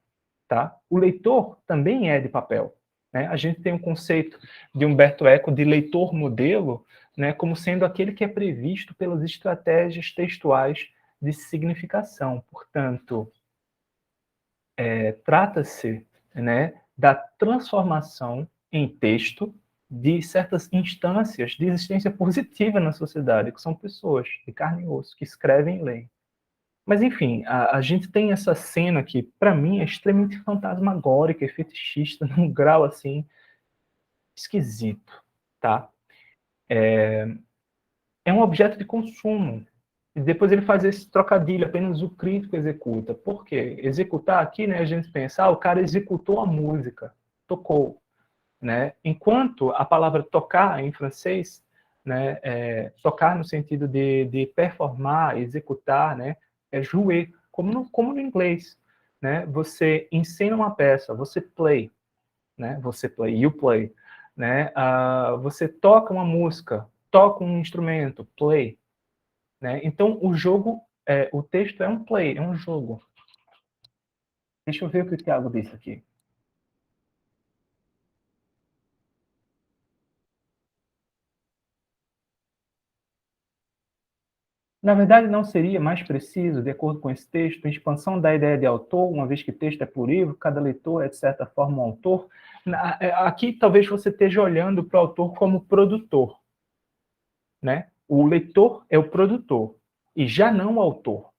tá? O leitor também é de papel, né? A gente tem um conceito de Humberto Eco de leitor modelo, né, como sendo aquele que é previsto pelas estratégias textuais de significação. Portanto, trata-se, né, da transformação em texto de certas instâncias de existência positiva na sociedade, que são pessoas de carne e osso, que escrevem e leem. Mas, enfim, a gente tem essa cena que, para mim, é extremamente fantasmagórica e fetichista, num grau, assim, esquisito, tá? É um objeto de consumo. E depois ele faz esse trocadilho, apenas o crítico executa. Por quê? Executar aqui, né, a gente pensa, o cara executou a música, tocou. Né? Enquanto a palavra tocar em francês, né, tocar no sentido de performar, executar, né, é jouer, como no inglês. Né? Você encena uma peça, você play, né? Você play, you play. Né? Você toca uma música, toca um instrumento, play. Né? Então, o texto é um play, é um jogo. Deixa eu ver o que o Thiago disse aqui. Na verdade, não seria mais preciso, de acordo com esse texto, a expansão da ideia de autor, uma vez que o texto é plurívoco, cada leitor é, de certa forma, um autor? Aqui, talvez você esteja olhando para o autor como produtor, né? O leitor é o produtor, e já não o autor.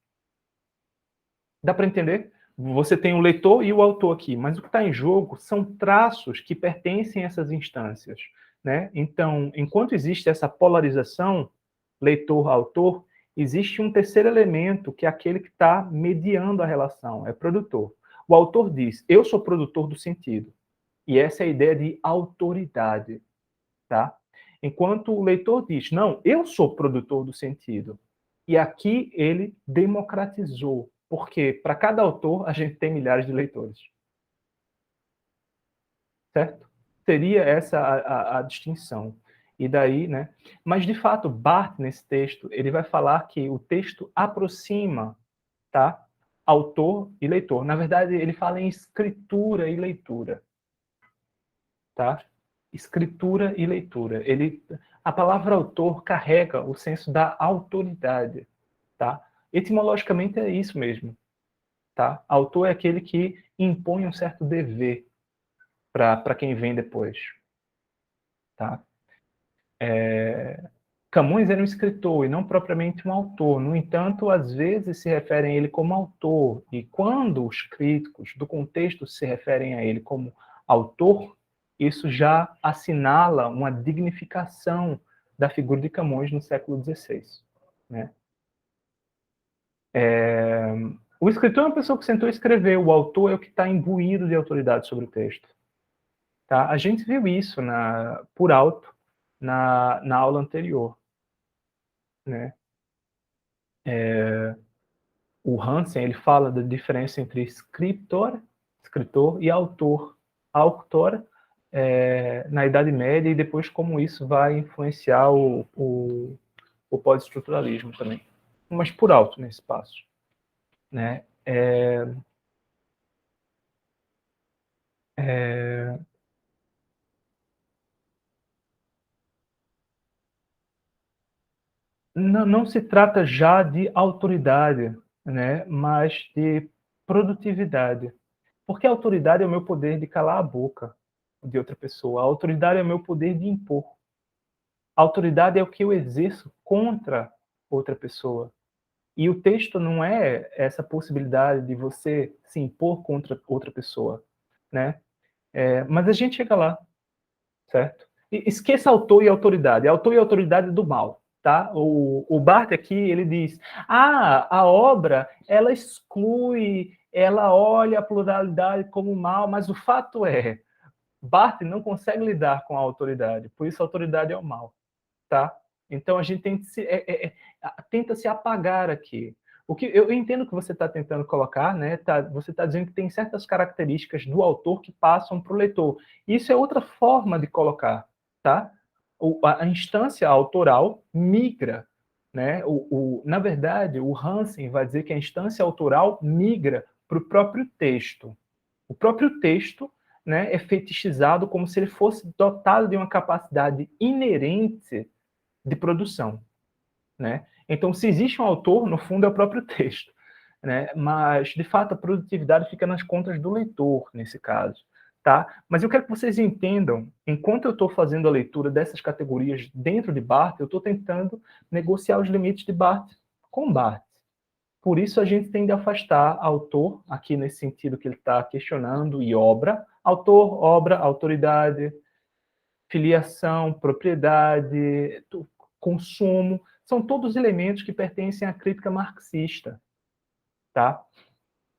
Dá para entender? Você tem o leitor e o autor aqui, mas o que está em jogo são traços que pertencem a essas instâncias, né? Então, enquanto existe essa polarização, leitor-autor, existe um terceiro elemento, que é aquele que está mediando a relação, é produtor. O autor diz, eu sou produtor do sentido. E essa é a ideia de autoridade, tá? Enquanto o leitor diz, não, eu sou produtor do sentido. E aqui ele democratizou, porque para cada autor a gente tem milhares de leitores. Certo? Seria essa a distinção. E daí, né? Mas, de fato, Barthes, nesse texto, ele vai falar que o texto aproxima, tá? Autor e leitor. Na verdade, ele fala em escritura e leitura. Tá? Escritura e leitura. A palavra autor carrega o senso da autoridade. Tá? Etimologicamente é isso mesmo. Tá? Autor é aquele que impõe um certo dever para quem vem depois. Tá? Camões era um escritor e não propriamente um autor. No entanto, às vezes se referem a ele como autor. E quando os críticos do contexto se referem a ele como autor, isso já assinala uma dignificação da figura de Camões no século XVI. Né? O escritor é uma pessoa que sentou a escrever, o autor é o que está imbuído de autoridade sobre o texto. Tá? A gente viu isso por alto na aula anterior. Né? O Hansen ele fala da diferença entre escritor, e autor. Autor na Idade Média e depois como isso vai influenciar o pós-estruturalismo também. Mas por alto nesse passo. Né? Não se trata já de autoridade, né? Mas de produtividade. Porque a autoridade é o meu poder de calar a boca de outra pessoa. A autoridade é o meu poder de impor. A autoridade é o que eu exerço contra outra pessoa. E o texto não é essa possibilidade de você se impor contra outra pessoa, né? Mas a gente chega lá, certo? E esqueça autor e autoridade. Autor e autoridade do mal, tá? O Barthes aqui, ele diz, a obra, ela exclui, ela olha a pluralidade como mal, mas o fato é, Barthes não consegue lidar com a autoridade, por isso a autoridade é o mal. Tá? Então a gente tenta se apagar aqui. O que eu entendo que você está tentando colocar, né? Você está dizendo que tem certas características do autor que passam para o leitor. Isso é outra forma de colocar, tá? A instância autoral migra, né? Na verdade, o Hansen vai dizer que a instância autoral migra para o próprio texto. O próprio texto, né, é fetichizado como se ele fosse dotado de uma capacidade inerente de produção, né? Então, se existe um autor, no fundo é o próprio texto, né? Mas, de fato, a produtividade fica nas contas do leitor, nesse caso, tá? Mas eu quero que vocês entendam, enquanto eu estou fazendo a leitura dessas categorias dentro de Barthes, eu estou tentando negociar os limites de Barthes com Barthes. Por isso, a gente tende a afastar autor, aqui nesse sentido que ele está questionando, e obra. Autor, obra, autoridade, filiação, propriedade, consumo, são todos elementos que pertencem à crítica marxista, tá?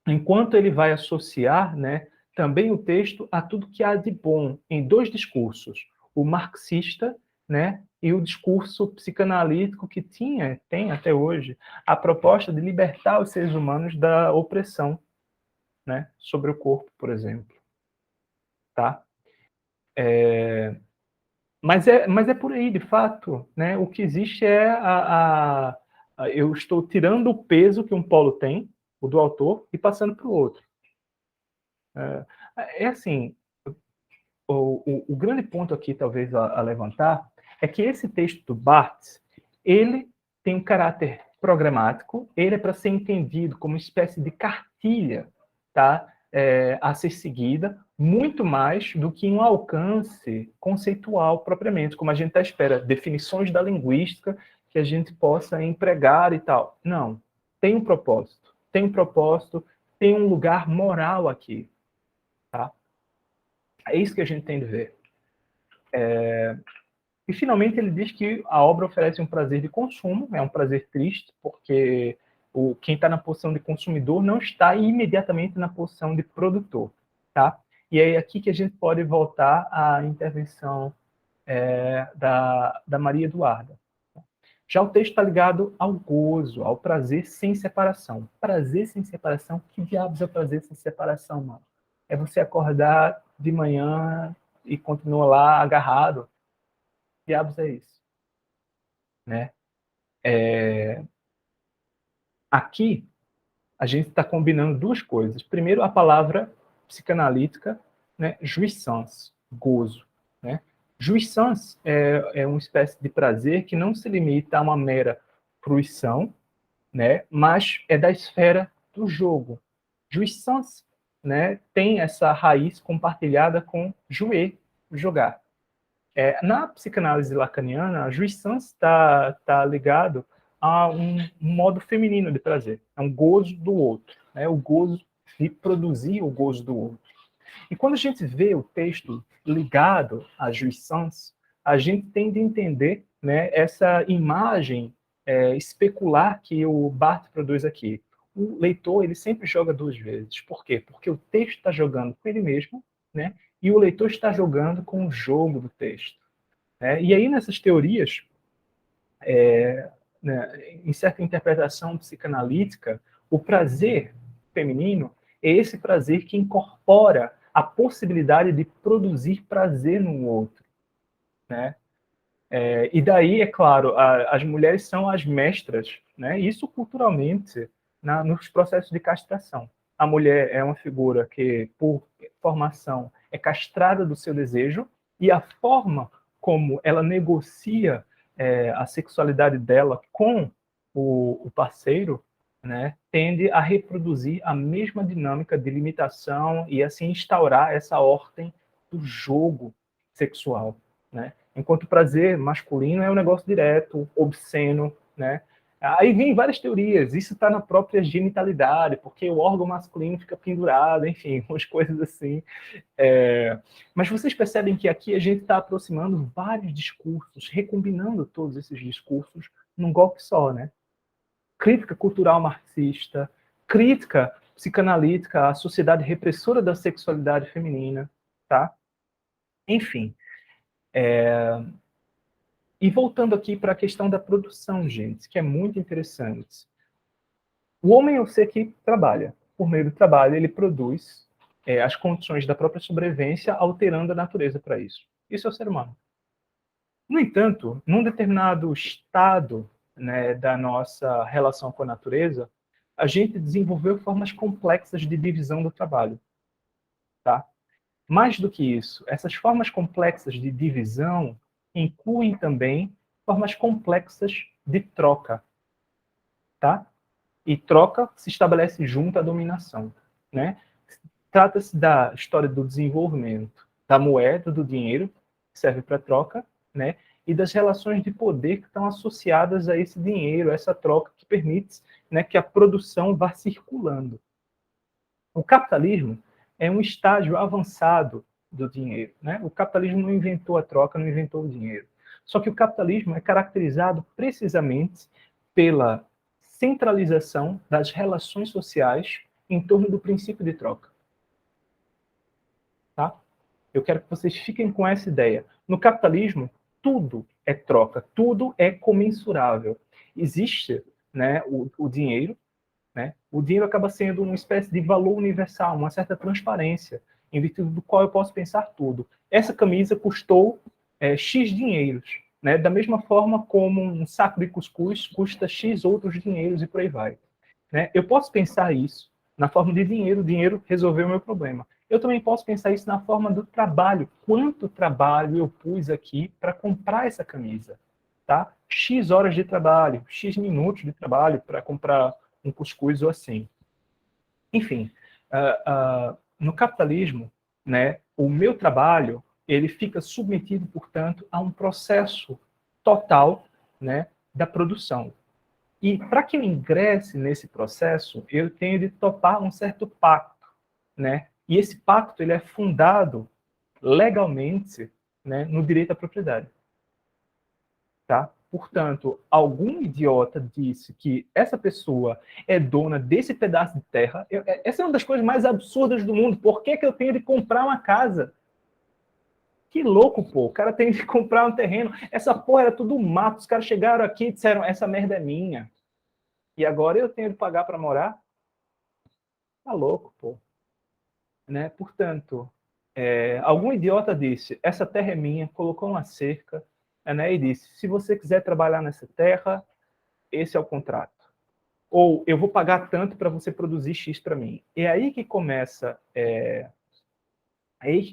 Enquanto ele vai associar, né, também o texto a tudo que há de bom em dois discursos, o marxista, né, e o discurso psicanalítico que tem até hoje a proposta de libertar os seres humanos da opressão, né, sobre o corpo, por exemplo, tá? Mas é por aí, de fato, né? O que existe é eu estou tirando o peso que um polo tem, o do autor, e passando para o outro. Assim, o grande ponto aqui, talvez, a levantar, é que esse texto do Barthes, ele tem um caráter programático, ele é para ser entendido como uma espécie de cartilha, tá? A ser seguida, muito mais do que um alcance conceitual propriamente, como a gente espera, definições da linguística que a gente possa empregar e tal. Não, tem um propósito, tem um lugar moral aqui, tá? É isso que a gente tem de ver. E, finalmente, ele diz que a obra oferece um prazer de consumo, é um prazer triste, porque quem está na posição de consumidor não está imediatamente na posição de produtor, tá? E é aqui que a gente pode voltar à intervenção da Maria Eduarda. Já o texto está ligado ao gozo, ao prazer sem separação. Prazer sem separação? Que diabos é prazer sem separação, mano? É você acordar de manhã e continuar lá agarrado. Que diabos é isso? Né? Aqui, a gente está combinando duas coisas. Primeiro, a palavra psicanalítica, né? Jouissance, gozo. Né? Jouissance é uma espécie de prazer que não se limita a uma mera fruição, né? Mas é da esfera do jogo. Jouissance, né? Tem essa raiz compartilhada com jouer, jogar. Na psicanálise lacaniana, a jouissance está ligado a um modo feminino de prazer, é um gozo do outro, né? O gozo de produzir o gozo do outro. E quando a gente vê o texto ligado à jouissance, a gente tem de entender, né, essa imagem especular que o Barthes produz aqui. O leitor, ele sempre joga duas vezes. Por quê? Porque o texto está jogando com ele mesmo, né, e o leitor está jogando com o jogo do texto. E aí, nessas teorias, né, em certa interpretação psicanalítica, o prazer feminino é esse prazer que incorpora a possibilidade de produzir prazer no outro. Né? E daí, é claro, as mulheres são as mestras, né? Isso culturalmente, nos processos de castração. A mulher é uma figura que, por formação, é castrada do seu desejo, e a forma como ela negocia a sexualidade dela com o parceiro, né, tende a reproduzir a mesma dinâmica de limitação e assim instaurar essa ordem do jogo sexual, né? Enquanto o prazer masculino é um negócio direto, obsceno, né? Aí vem várias teorias, isso está na própria genitalidade, porque o órgão masculino fica pendurado, enfim, umas coisas assim. Mas vocês percebem que aqui a gente está aproximando vários discursos, recombinando todos esses discursos num golpe só, né? Crítica cultural marxista, crítica psicanalítica à sociedade repressora da sexualidade feminina, tá? Enfim. E voltando aqui para a questão da produção, gente, que é muito interessante. O homem é o ser que trabalha. Por meio do trabalho, ele produz as condições da própria sobrevivência, alterando a natureza para isso. Isso é o ser humano. No entanto, num determinado estado, né, da nossa relação com a natureza, a gente desenvolveu formas complexas de divisão do trabalho. Tá? Mais do que isso, essas formas complexas de divisão incluem também formas complexas de troca. Tá? E troca se estabelece junto à dominação. Né? Trata-se da história do desenvolvimento da moeda, do dinheiro, que serve para troca, né? E das relações de poder que estão associadas a esse dinheiro, a essa troca que permite, né, que a produção vá circulando. O capitalismo é um estágio avançado do dinheiro. Né? O capitalismo não inventou a troca, não inventou o dinheiro. Só que o capitalismo é caracterizado precisamente pela centralização das relações sociais em torno do princípio de troca. Tá? Eu quero que vocês fiquem com essa ideia. No capitalismo, tudo é troca, tudo é comensurável. Existe, né, o dinheiro, né? O dinheiro acaba sendo uma espécie de valor universal, uma certa transparência, em virtude do qual eu posso pensar tudo. Essa camisa custou X dinheiros, né? Da mesma forma como um saco de cuscuz custa X outros dinheiros e por aí vai. Né? Eu posso pensar isso na forma de dinheiro, o dinheiro resolveu o meu problema. Eu também posso pensar isso na forma do trabalho. Quanto trabalho eu pus aqui para comprar essa camisa? tá? X horas de trabalho, X minutos de trabalho para comprar um cuscuz ou assim. Enfim, no capitalismo, né, o meu trabalho ele fica submetido, portanto, a um processo total, né, da produção. E para que eu ingresse nesse processo, eu tenho de topar um certo pacto, né? E esse pacto ele é fundado legalmente, né, no direito à propriedade. Tá? Portanto, algum idiota disse que essa pessoa é dona desse pedaço de terra. Essa é uma das coisas mais absurdas do mundo. Por que eu tenho de comprar uma casa? Que louco, pô. O cara tem de comprar um terreno. Essa porra era tudo mato. Os caras chegaram aqui e disseram, essa merda é minha. E agora eu tenho de pagar para morar? Tá louco, pô. Né? Portanto, algum idiota disse, essa terra é minha, colocou uma cerca, né, e disse, se você quiser trabalhar nessa terra, esse é o contrato. Ou eu vou pagar tanto para você produzir X para mim. É aí que começa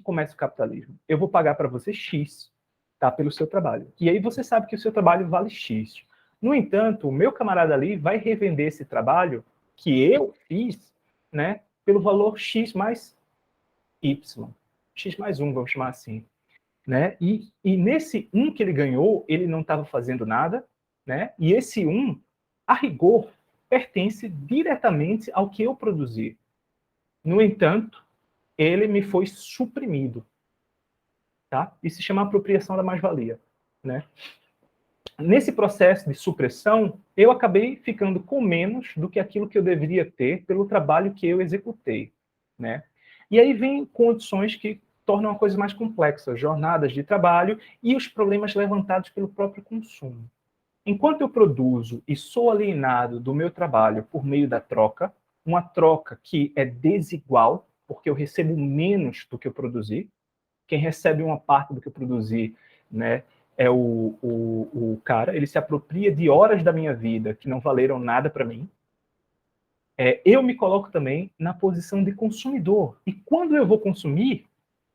o capitalismo. Eu vou pagar para você X, tá, pelo seu trabalho. E aí você sabe que o seu trabalho vale X. No entanto, o meu camarada ali vai revender esse trabalho que eu fiz, né, pelo valor X mais Y. X mais 1, vamos chamar assim. Né? E nesse 1 que ele ganhou, ele não estava fazendo nada, né? E esse 1, a rigor, pertence diretamente ao que eu produzi. No entanto, ele me foi suprimido. Tá? Isso se chama apropriação da mais-valia. Né? Nesse processo de supressão, eu acabei ficando com menos do que aquilo que eu deveria ter pelo trabalho que eu executei. Né? E aí vem condições que tornam a coisa mais complexa, jornadas de trabalho e os problemas levantados pelo próprio consumo. Enquanto eu produzo e sou alienado do meu trabalho por meio da troca, uma troca que é desigual, porque eu recebo menos do que eu produzi, quem recebe uma parte do que eu produzi, né, é o cara, ele se apropria de horas da minha vida que não valeram nada para mim. Eu me coloco também na posição de consumidor. E quando eu vou consumir,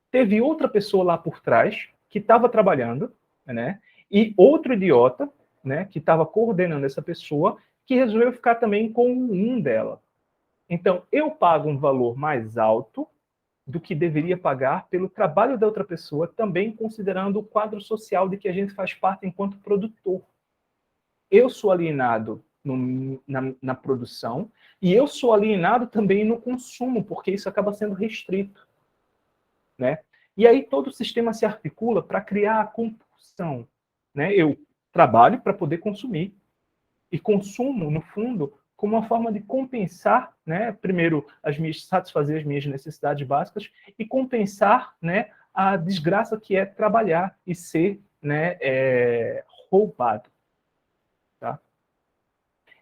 teve outra pessoa lá por trás que estava trabalhando, né? E outro idiota, né, que estava coordenando essa pessoa, que resolveu ficar também com um dela. Então, eu pago um valor mais alto do que deveria pagar pelo trabalho da outra pessoa, também considerando o quadro social de que a gente faz parte enquanto produtor. Eu sou alienado na produção e eu sou alienado também no consumo, porque isso acaba sendo restrito. Né? E aí todo o sistema se articula para criar a compulsão. Né? Eu trabalho para poder consumir. E consumo, no fundo, como uma forma de compensar, né, primeiro, satisfazer as minhas necessidades básicas e compensar, né, a desgraça que é trabalhar e ser, né, roubado. Tá?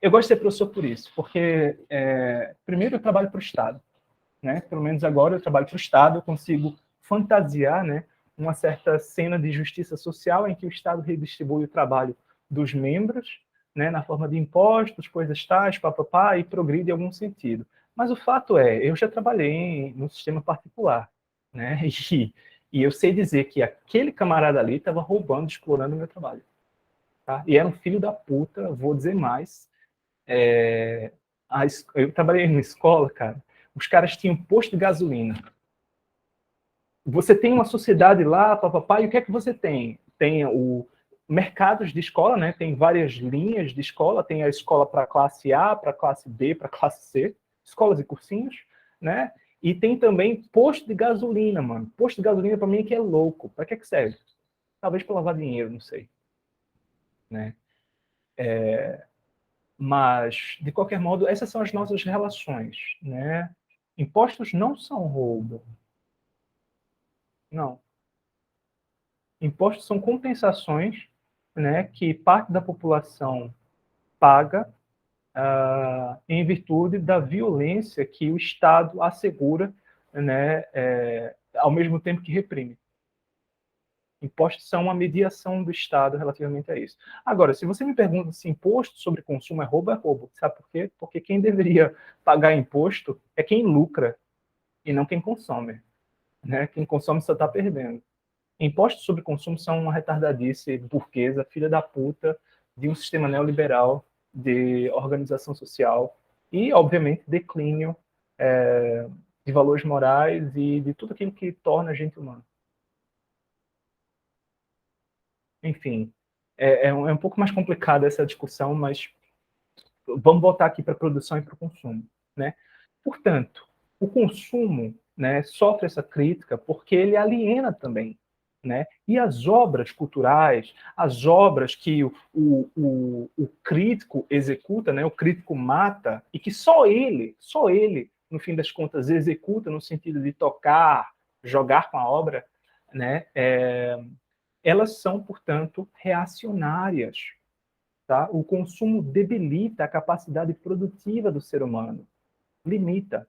Eu gosto de ser professor por isso, porque, primeiro, eu trabalho para o Estado. Né? Pelo menos agora eu trabalho para o Estado, eu consigo fantasiar, né, uma certa cena de justiça social em que o Estado redistribui o trabalho dos membros, né, na forma de impostos, coisas tais, papapá, e progride em algum sentido. Mas o fato é, eu já trabalhei no sistema particular, né, e eu sei dizer que aquele camarada ali estava roubando, explorando o meu trabalho. Tá? E era um filho da puta, vou dizer mais. Eu trabalhei numa escola, cara, os caras tinham posto de gasolina. Você tem uma sociedade lá, papapá, e o que é que você tem? Tem o mercados de escola, né? Tem várias linhas de escola, tem a escola para classe A, para classe B, para classe C, escolas e cursinhos, né? E tem também posto de gasolina, mano. Posto de gasolina para mim é que é louco. Para que serve? Talvez para lavar dinheiro, não sei. Né? Mas, de qualquer modo, essas são as nossas relações, né? Impostos não são roubo. Não. Impostos são compensações, né, que parte da população paga em virtude da violência que o Estado assegura, né, ao mesmo tempo que reprime. Impostos são uma mediação do Estado relativamente a isso. Agora, se você me pergunta se imposto sobre consumo é roubo. Sabe por quê? Porque quem deveria pagar imposto é quem lucra e não quem consome. Né? Quem consome só está perdendo. Impostos sobre consumo são uma retardadice burguesa, filha da puta, de um sistema neoliberal de organização social e, obviamente, declínio de valores morais e de tudo aquilo que torna a gente humano. Enfim, é um pouco mais complicada essa discussão, mas vamos voltar aqui para a produção e para o consumo, né? Portanto, o consumo, né, sofre essa crítica porque ele aliena também, né? E as obras culturais, as obras que o crítico executa, né, o crítico mata, e que só ele, no fim das contas, executa no sentido de tocar, jogar com a obra, né, elas são, portanto, reacionárias. Tá? O consumo debilita a capacidade produtiva do ser humano, limita.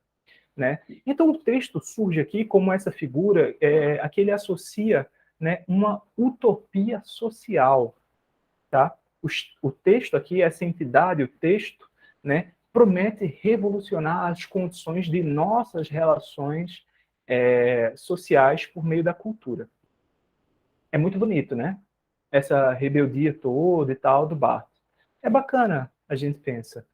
Né? Então, o texto surge aqui como essa figura a que ele associa, né, uma utopia social. Tá? O texto aqui, essa entidade, o texto, né, promete revolucionar as condições de nossas relações sociais por meio da cultura. É muito bonito, né? Essa rebeldia toda e tal do Barthes. É bacana, a gente pensa.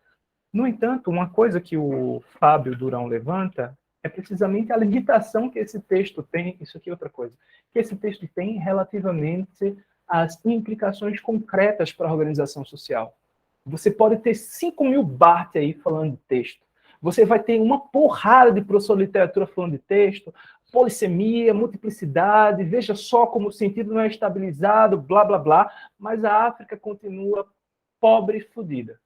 No entanto, uma coisa que o Fábio Durão levanta é precisamente a limitação que esse texto tem, isso aqui é outra coisa, que esse texto tem relativamente às implicações concretas para a organização social. Você pode ter 5.000 Barthes aí falando de texto. Você vai ter uma porrada de professor de literatura falando de texto, polissemia, multiplicidade, veja só como o sentido não é estabilizado, blá, blá, blá, mas a África continua pobre e fodida.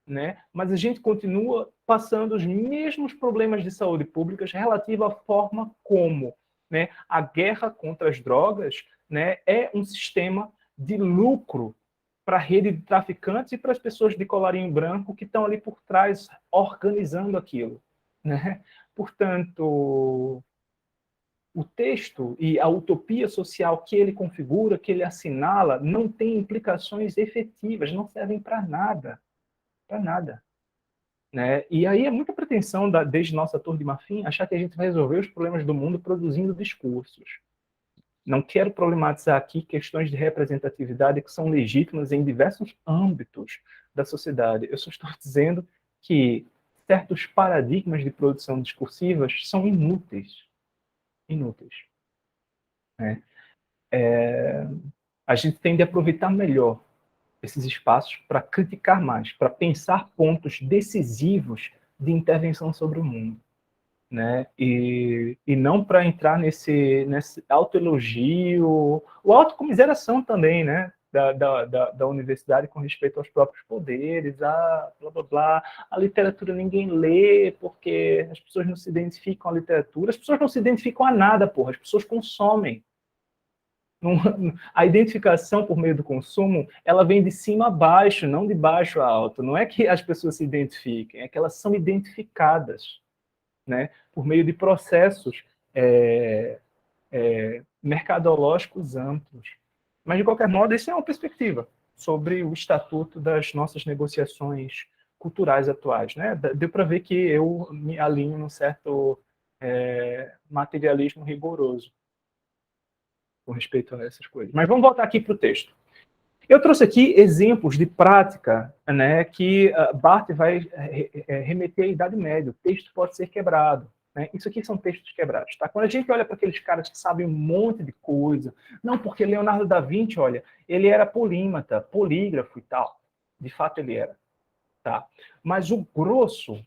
Né? Mas a gente continua passando os mesmos problemas de saúde pública relativos à forma como, né, a guerra contra as drogas, né, é um sistema de lucro para a rede de traficantes e para as pessoas de colarinho branco que estão ali por trás organizando aquilo. Né? Portanto, o texto e a utopia social que ele configura, que ele assinala, não tem implicações efetivas, não servem para nada. Para nada. Né? E aí é muita pretensão, desde nossa Torre de Marfim, achar que a gente vai resolver os problemas do mundo produzindo discursos. Não quero problematizar aqui questões de representatividade que são legítimas em diversos âmbitos da sociedade. Eu só estou dizendo que certos paradigmas de produção discursivas são inúteis. Inúteis. Né? A gente tem de aproveitar melhor esses espaços para criticar mais, para pensar pontos decisivos de intervenção sobre o mundo. Né? E não para entrar nesse autoelogio, ou autocomiseração também, né? Da universidade com respeito aos próprios poderes, blá, blá, blá. A literatura ninguém lê porque as pessoas não se identificam à literatura, as pessoas não se identificam a nada, porra, as pessoas consomem. A identificação por meio do consumo, ela vem de cima a baixo, não de baixo a alto. Não é que as pessoas se identifiquem, é que elas são identificadas, né, por meio de processos mercadológicos amplos. Mas, de qualquer modo, isso é uma perspectiva sobre o estatuto das nossas negociações culturais atuais. Né? Deu para ver que eu me alinho num certo materialismo rigoroso com respeito a essas coisas. Mas vamos voltar aqui para o texto. Eu trouxe aqui exemplos de prática, né, que Barthes vai remeter à Idade Média. O texto pode ser quebrado. Né? Isso aqui são textos quebrados. Tá? Quando a gente olha para aqueles caras que sabem um monte de coisa, não, porque Leonardo da Vinci, olha, ele era polímata, polígrafo e tal. De fato ele era. Tá? Mas o grosso,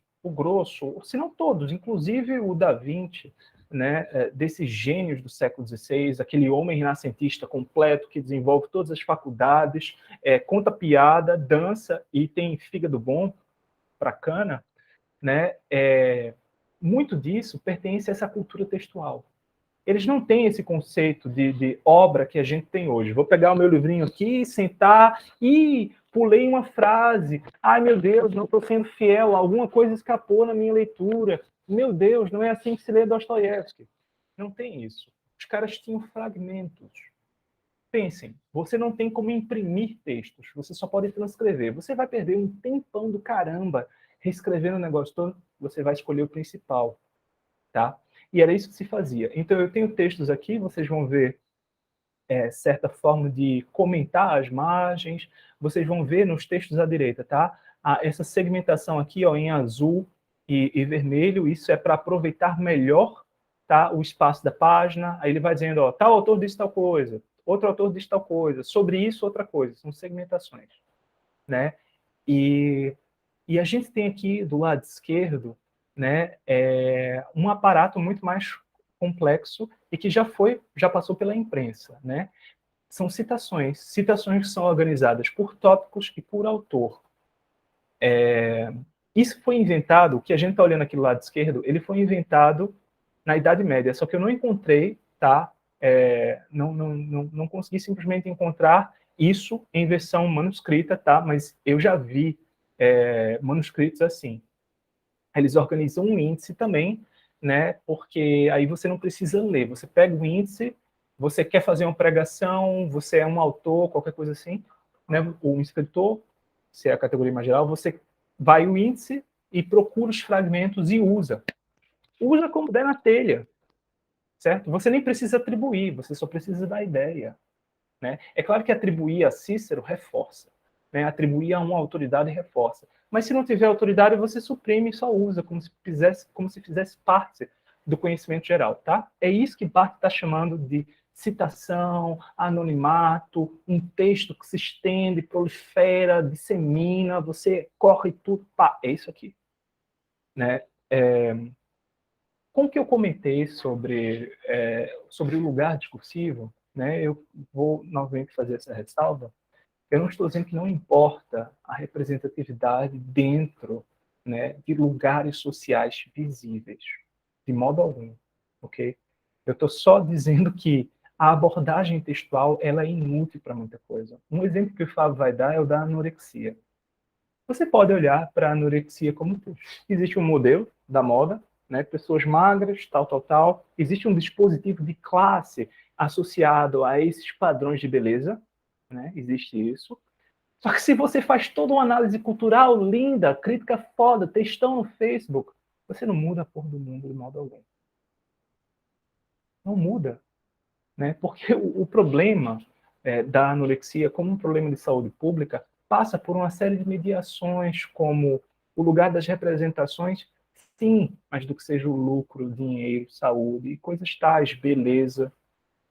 se não todos, inclusive o da Vinci, né, desses gênios do século XVI, aquele homem renascentista completo que desenvolve todas as faculdades, conta piada, dança e tem fígado bom para cana, né, muito disso pertence a essa cultura textual. Eles não têm esse conceito de obra que a gente tem hoje. Vou pegar o meu livrinho aqui, sentar e pulei uma frase. Ai, meu Deus, não estou sendo fiel. Alguma coisa escapou na minha leitura. Meu Deus, não é assim que se lê Dostoiévski. Não tem isso. Os caras tinham fragmentos. Pensem, você não tem como imprimir textos. Você só pode transcrever. Você vai perder um tempão do caramba reescrevendo o negócio todo. Você vai escolher o principal. Tá? E era isso que se fazia. Então, eu tenho textos aqui, vocês vão ver certa forma de comentar as margens, vocês vão ver nos textos à direita, tá? Essa segmentação aqui, ó, em azul e vermelho, isso é para aproveitar melhor, tá, o espaço da página. Aí ele vai dizendo, ó, tal autor disse tal coisa, outro autor disse tal coisa, sobre isso outra coisa, são segmentações, né? E a gente tem aqui do lado esquerdo, né, um aparato muito mais complexo e que já passou pela imprensa, né? São citações que são organizadas por tópicos e por autor. Isso foi inventado, o que a gente está olhando aqui do lado esquerdo, ele foi inventado na Idade Média, só que eu não encontrei, tá? Não consegui simplesmente encontrar isso em versão manuscrita, tá? Mas eu já vi manuscritos assim. Eles organizam um índice também, né? Porque aí você não precisa ler, você pega o índice, você quer fazer uma pregação, você é um autor, qualquer coisa assim, né? O escritor, se é a categoria mais geral, você vai o índice e procura os fragmentos e usa. Usa como der na telha, certo? Você nem precisa atribuir, você só precisa dar ideia, né? É claro que atribuir a Cícero reforça, né? Atribuir a uma autoridade reforça. Mas se não tiver autoridade, você suprime e só usa, como se fizesse parte do conhecimento geral, tá? É isso que Barthes está chamando de citação, anonimato, um texto que se estende, prolifera, dissemina, você corre tudo, pá, é isso aqui, né? Como que eu comentei sobre o lugar discursivo, né? Eu vou novamente fazer essa ressalva. Eu não estou dizendo que não importa a representatividade dentro, né, de lugares sociais visíveis, de modo algum, ok? Eu estou só dizendo que a abordagem textual ela é inútil para muita coisa. Um exemplo que o Fábio vai dar é o da anorexia. Você pode olhar para a anorexia como existe um modelo da moda, né, pessoas magras, tal, tal, tal. Existe um dispositivo de classe associado a esses padrões de beleza, né? Existe isso. Só que se você faz toda uma análise cultural linda, crítica foda, textão no Facebook, você não muda a porra do mundo de modo algum. Não muda, né? Porque o problema da anorexia, como um problema de saúde pública, passa por uma série de mediações, como o lugar das representações, sim, mas do que seja o lucro, dinheiro, saúde, coisas tais, beleza.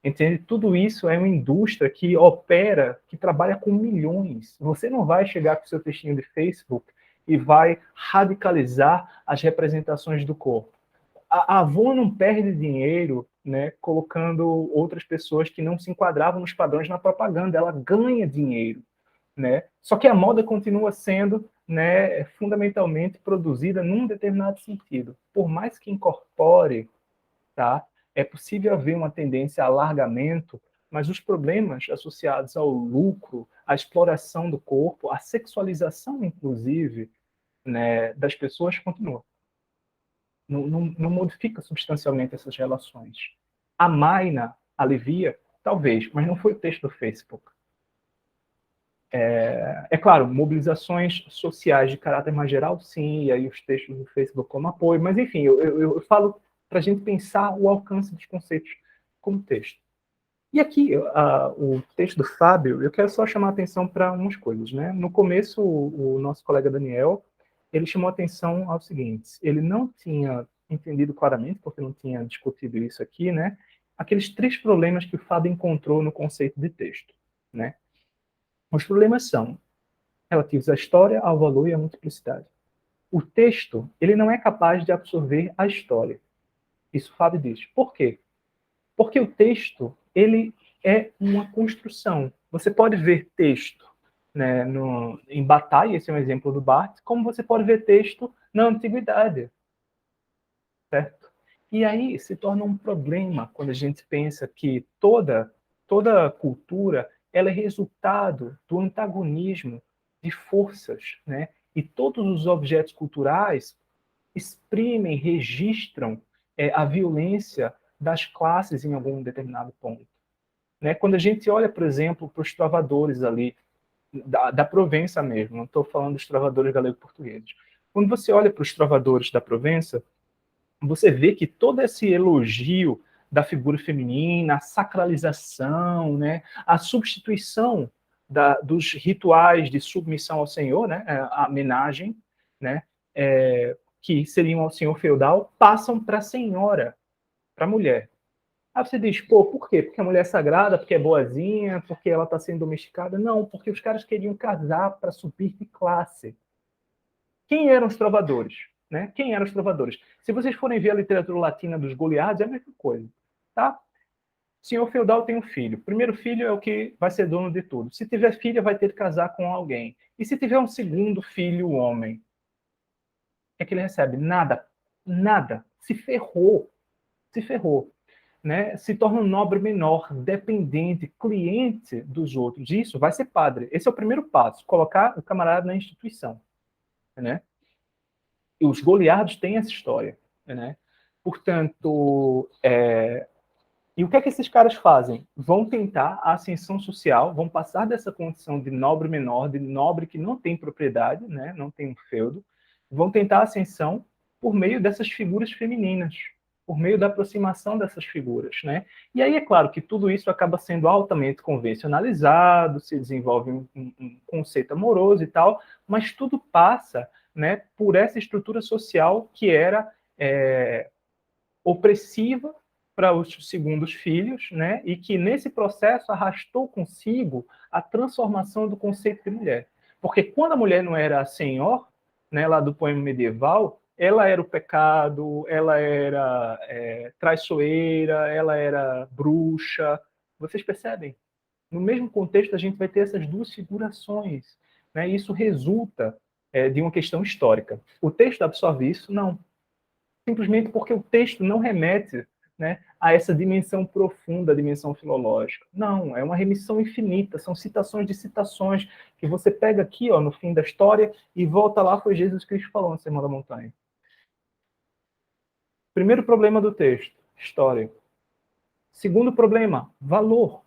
Entende? Tudo isso é uma indústria que opera, que trabalha com milhões. Você não vai chegar com o seu textinho de Facebook e vai radicalizar as representações do corpo. A Avon não perde dinheiro, né, colocando outras pessoas que não se enquadravam nos padrões na propaganda. Ela ganha dinheiro, né? Só que a moda continua sendo, né, fundamentalmente produzida num determinado sentido. Por mais que incorpore, tá? É possível haver uma tendência a alargamento, mas os problemas associados ao lucro, à exploração do corpo, à sexualização, inclusive, né, das pessoas continuam. Não modifica substancialmente essas relações. A Maina alivia? Talvez, mas não foi o texto do Facebook. É claro, mobilizações sociais de caráter mais geral, sim, e aí os textos do Facebook como apoio, mas enfim, eu falo para a gente pensar o alcance dos conceitos como texto. E aqui, o texto do Fábio, eu quero só chamar a atenção para umas coisas, né? No começo, o nosso colega Daniel, ele chamou a atenção ao seguinte, ele não tinha entendido claramente, porque não tinha discutido isso aqui, né? Aqueles 3 problemas que o Fábio encontrou no conceito de texto, né? Os problemas são relativos à história, ao valor e à multiplicidade. O texto, ele não é capaz de absorver a história. Isso Fábio diz. Por quê? Porque o texto, ele é uma construção. Você pode ver texto, né, em Bataille, esse é um exemplo do Barthes, como você pode ver texto na antiguidade. Certo? E aí se torna um problema quando a gente pensa que toda cultura ela é resultado do antagonismo de forças, né? E todos os objetos culturais exprimem, registram a violência das classes em algum determinado ponto. Né? Quando a gente olha, por exemplo, para os trovadores ali, da Provença mesmo, não estou falando dos trovadores galego-portugueses. Quando você olha para os trovadores da Provença, você vê que todo esse elogio da figura feminina, a sacralização, né, a substituição dos rituais de submissão ao Senhor, né, a homenagem, né, que seriam ao senhor feudal, passam para a senhora, para a mulher. Aí você diz, pô, por quê? Porque a mulher é sagrada, porque é boazinha, porque ela está sendo domesticada? Não, porque os caras queriam casar para subir de classe. Quem eram os trovadores? Né? Quem eram os trovadores? Se vocês forem ver a literatura latina dos Goliards, é a mesma coisa. Tá? O senhor feudal tem um filho. O primeiro filho é o que vai ser dono de tudo. Se tiver filha, vai ter que casar com alguém. E se tiver um segundo filho, homem, o que é que ele recebe? Nada. Nada. Se ferrou. Se ferrou. Né? Se torna um nobre menor, dependente, cliente dos outros. Isso vai ser padre. Esse é o primeiro passo. Colocar o camarada na instituição. Né? E os Goliards têm essa história, né? Portanto, e o que é que esses caras fazem? Vão tentar a ascensão social, vão passar dessa condição de nobre menor, de nobre que não tem propriedade, né? Não tem um feudo, vão tentar a ascensão por meio dessas figuras femininas, por meio da aproximação dessas figuras, né? E aí é claro que tudo isso acaba sendo altamente convencionalizado, se desenvolve um conceito amoroso e tal, mas tudo passa, né, por essa estrutura social que era opressiva para os segundos filhos, né, e que nesse processo arrastou consigo a transformação do conceito de mulher. Porque quando a mulher não era a senhor, né, lá do poema medieval, ela era o pecado, ela era traiçoeira, ela era bruxa. Vocês percebem? No mesmo contexto, a gente vai ter essas duas figurações. Né? E isso resulta de uma questão histórica. O texto absorve isso? Não. Simplesmente porque o texto não remete, né, a essa dimensão profunda, a dimensão filológica. Não, é uma remissão infinita, são citações de citações que você pega aqui, ó, no fim da história e volta lá, foi Jesus Cristo falando no Sermão da Montanha. Primeiro problema do texto, história. Segundo problema, valor.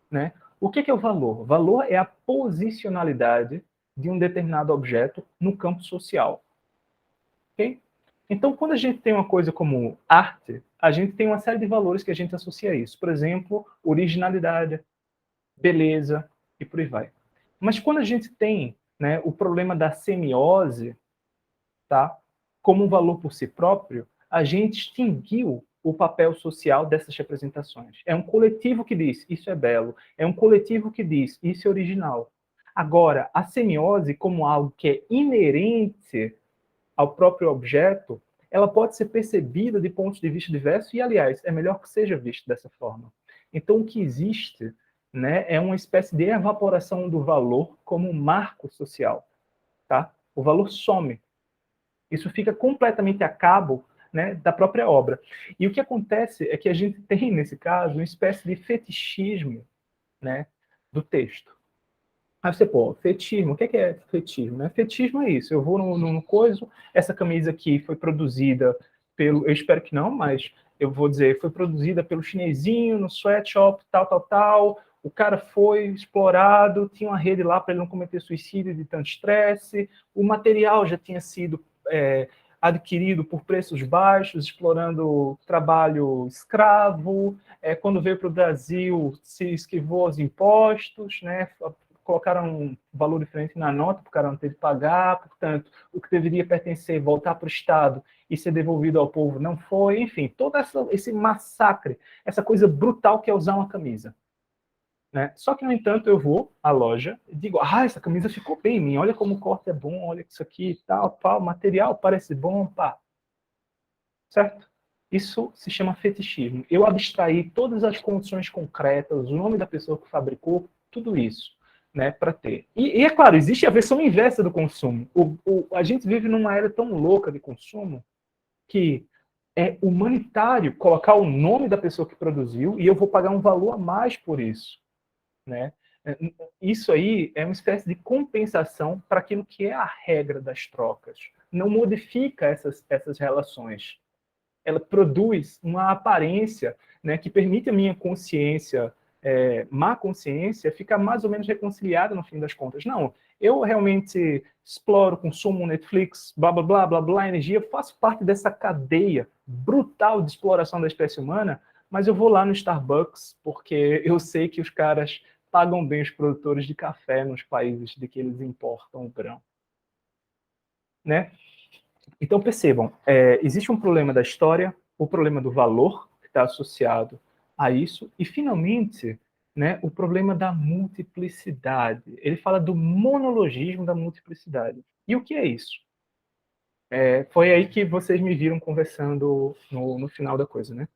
Né? O que é o valor? Valor é a posicionalidade de um determinado objeto no campo social. Okay? Então, quando a gente tem uma coisa como arte, a gente tem uma série de valores que a gente associa a isso. Por exemplo, originalidade, beleza e por aí vai. Mas quando a gente tem, né, o problema da semiose, tá, como um valor por si próprio, a gente extinguiu o papel social dessas representações. É um coletivo que diz, isso é belo. É um coletivo que diz, isso é original. Agora, a semiose, como algo que é inerente ao próprio objeto, ela pode ser percebida de pontos de vista diversos e, aliás, é melhor que seja visto dessa forma. Então, o que existe, né, é uma espécie de evaporação do valor como um marco social. Tá? O valor some. Isso fica completamente a cabo, né, da própria obra. E o que acontece é que a gente tem, nesse caso, uma espécie de fetichismo, né, do texto. Aí você, pô, fetichismo, o que é fetichismo? Né? Fetichismo é isso, eu vou no coiso, essa camisa aqui foi produzida pelo, eu espero que não, mas eu vou dizer, foi produzida pelo chinesinho, no sweatshop, tal, o cara foi explorado, tinha uma rede lá para ele não cometer suicídio de tanto estresse, o material já tinha sido adquirido por preços baixos, explorando trabalho escravo, quando veio para o Brasil se esquivou aos impostos, né? Colocaram um valor diferente na nota, para o cara não ter de pagar, portanto, o que deveria pertencer, voltar para o Estado e ser devolvido ao povo não foi, enfim, todo esse massacre, essa coisa brutal que é usar uma camisa. Né? Só que, no entanto, eu vou à loja e digo, essa camisa ficou bem em mim, olha como o corte é bom, olha isso aqui, tal, o material parece bom, pá. Certo? Isso se chama fetichismo. Eu abstraí todas as condições concretas, o nome da pessoa que fabricou, tudo isso, né, para ter. E é claro, existe a versão inversa do consumo. A gente vive numa era tão louca de consumo que é humanitário colocar o nome da pessoa que produziu e eu vou pagar um valor a mais por isso. Né? Isso aí é uma espécie de compensação para aquilo que é a regra das trocas. Não modifica essas relações. Ela produz uma aparência, né, que permite a minha consciência má consciência fica mais ou menos reconciliada no fim das contas. Não, eu realmente exploro, consumo Netflix, blá, blá, blá, blá, blá, energia, faço parte dessa cadeia brutal de exploração da espécie humana, mas eu vou lá no Starbucks porque eu sei que os caras pagam bem os produtores de café nos países de que eles importam o grão. Né? Então, percebam, existe um problema da história, o problema do valor que está associado a isso, e, finalmente, né, o problema da multiplicidade. Ele fala do monologismo da multiplicidade. E o que é isso? Foi aí que vocês me viram conversando no final da coisa, né?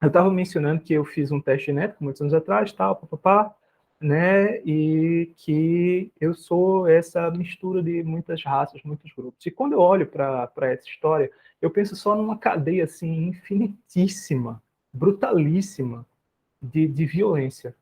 Eu estava mencionando que eu fiz um teste genético muitos anos atrás, tal, papapá, né? E que eu sou essa mistura de muitas raças, muitos grupos. E quando eu olho para essa história, eu penso só numa cadeia assim infinitíssima, brutalíssima de violência,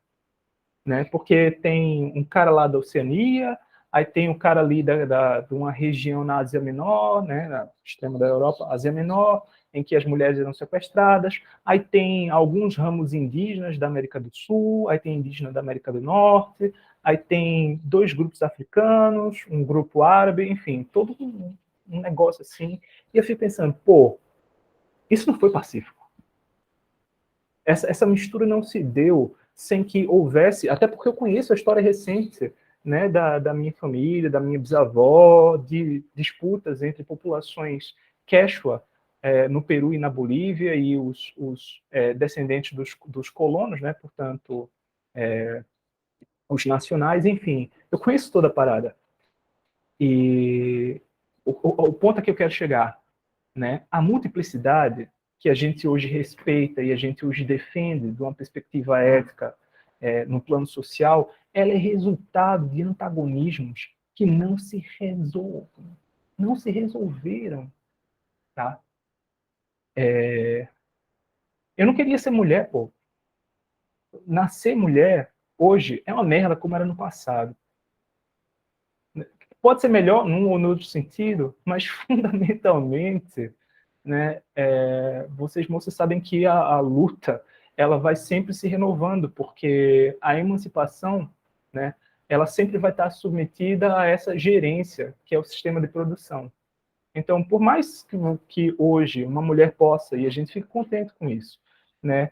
né? Porque tem um cara lá da Oceania, aí tem um cara ali de uma região na Ásia Menor, né, no extremo da Europa, Ásia Menor, em que as mulheres eram sequestradas, aí tem alguns ramos indígenas da América do Sul, aí tem indígena da América do Norte, aí tem 2 grupos africanos, um grupo árabe, enfim, todo um negócio assim. E eu fico pensando, pô, isso não foi pacífico. Essa mistura não se deu sem que houvesse, até porque eu conheço a história recente, né, da minha família, da minha bisavó, de disputas entre populações quechua no Peru e na Bolívia, e os descendentes dos colonos, né, portanto, os nacionais, enfim. Eu conheço toda a parada. E o ponto a que eu quero chegar, né, a multiplicidade que a gente hoje respeita e a gente hoje defende de uma perspectiva ética no plano social, ela é resultado de antagonismos que não se resolvem, não se resolveram, tá? Eu não queria ser mulher, pô. Nascer mulher hoje é uma merda como era no passado. Pode ser melhor num ou no outro sentido, mas fundamentalmente, né, vocês moças sabem que a luta ela vai sempre se renovando, porque a emancipação, né, ela sempre vai estar submetida a essa gerência, que é o sistema de produção. Então, por mais que hoje uma mulher possa, e a gente fica contente com isso, né,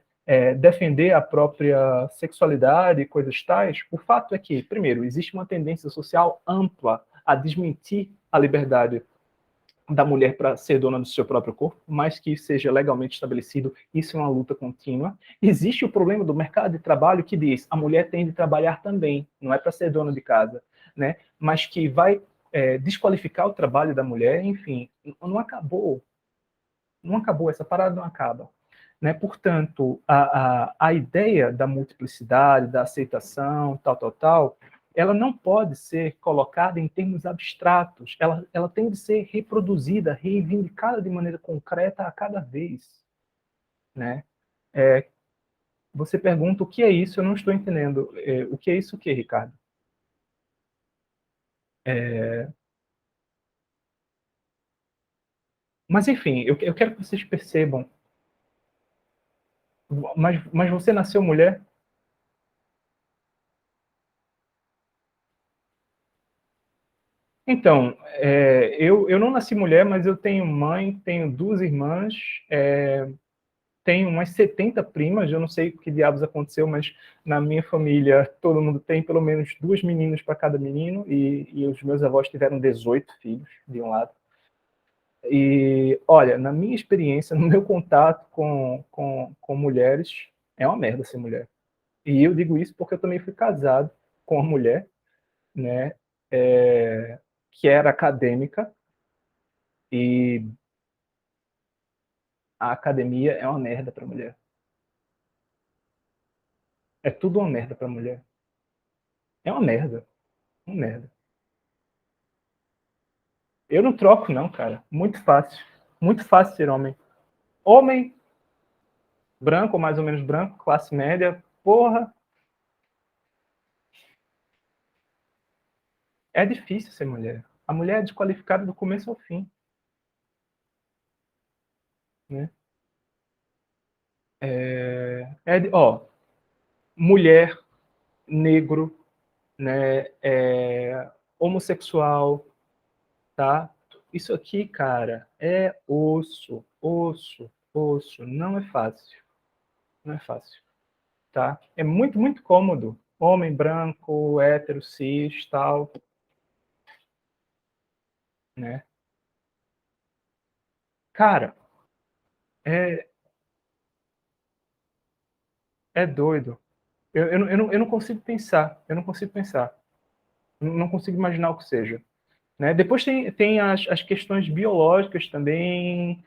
defender a própria sexualidade e coisas tais, o fato é que, primeiro, existe uma tendência social ampla a desmentir a liberdade da mulher para ser dona do seu próprio corpo, mais que isso seja legalmente estabelecido, isso é uma luta contínua. Existe o problema do mercado de trabalho que diz a mulher tem de trabalhar também, não é para ser dona de casa, né? Mas que vai desqualificar o trabalho da mulher, enfim, não acabou. Não acabou, essa parada não acaba. Né? Portanto, a ideia da multiplicidade, da aceitação, tal, ela não pode ser colocada em termos abstratos. Ela tem de ser reproduzida, reivindicada de maneira concreta a cada vez. Né? Você pergunta o que é isso, eu não estou entendendo. O que é isso o quê, Ricardo? Mas, enfim, eu quero que vocês percebam. Mas você nasceu mulher? Então, eu não nasci mulher, mas eu tenho mãe, tenho 2 irmãs, tenho umas 70 primas, eu não sei o que diabos aconteceu, mas na minha família todo mundo tem pelo menos 2 meninas para cada menino, e os meus avós tiveram 18 filhos de um lado. E, olha, na minha experiência, no meu contato com mulheres, é uma merda ser mulher. E eu digo isso porque eu também fui casado com uma mulher, né, que era acadêmica, e a academia é uma merda para mulher. É tudo uma merda para mulher. É uma merda. Uma merda. Eu não troco, não, cara. Muito fácil. Muito fácil ser homem. Homem, branco, ou mais ou menos branco, classe média, porra. É difícil ser mulher. A mulher é desqualificada do começo ao fim. Né? Ó, mulher, negro, né, homossexual, tá? Isso aqui, cara, é osso, osso, osso. Não é fácil. Não é fácil, tá? É muito, muito cômodo. Homem branco, hétero, cis, tal, né? Cara, é, é doido. Eu não consigo pensar. Eu não consigo pensar. Não consigo imaginar o que seja. Né? Depois tem as questões biológicas também,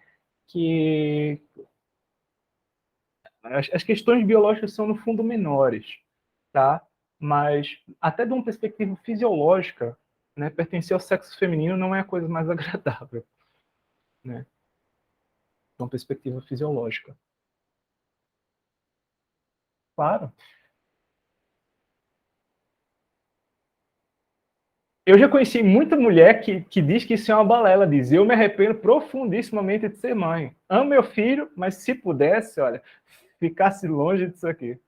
que as questões biológicas são, no fundo, menores, tá? Mas, até de uma perspectiva fisiológica, né, pertencer ao sexo feminino não é a coisa mais agradável, né? De uma perspectiva fisiológica. Claro. Eu já conheci muita mulher que diz que isso é uma balela, diz, eu me arrependo profundissimamente de ser mãe. Amo meu filho, mas se pudesse, olha, ficasse longe disso aqui.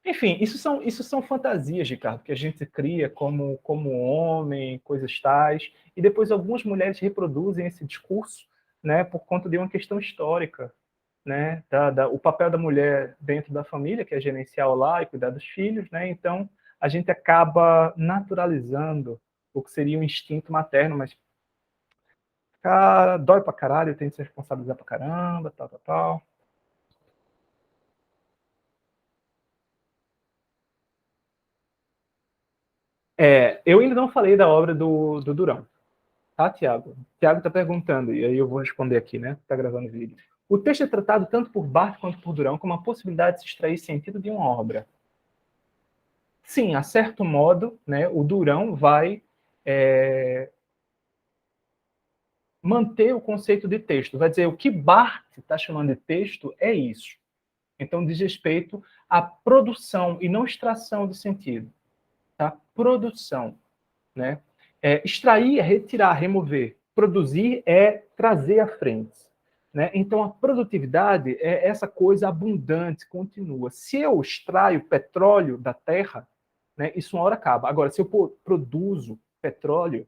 Enfim, isso são fantasias, Ricardo, que a gente cria como homem, coisas tais, e depois algumas mulheres reproduzem esse discurso, né, por conta de uma questão histórica, né, o papel da mulher dentro da família, que é gerenciar o lar e cuidar dos filhos, né, então a gente acaba naturalizando o que seria um instinto materno, mas, cara, dói pra caralho, tem que se responsabilizar pra caramba, tal, tal, tal. Eu ainda não falei da obra do Durão. Tá, Tiago? Tiago está perguntando, e aí eu vou responder aqui, né? Está gravando o vídeo. O texto é tratado tanto por Barthes quanto por Durão como a possibilidade de se extrair sentido de uma obra. Sim, a certo modo, né, o Durão vai manter o conceito de texto. Vai dizer, o que Barthes está chamando de texto é isso. Então, diz respeito à produção e não extração de sentido. Tá? Produção. Né? Extrair é retirar, remover. Produzir é trazer à frente. Né? Então, a produtividade é essa coisa abundante, contínua. Se eu extraio petróleo da terra, né, isso uma hora acaba. Agora, se eu produzo petróleo,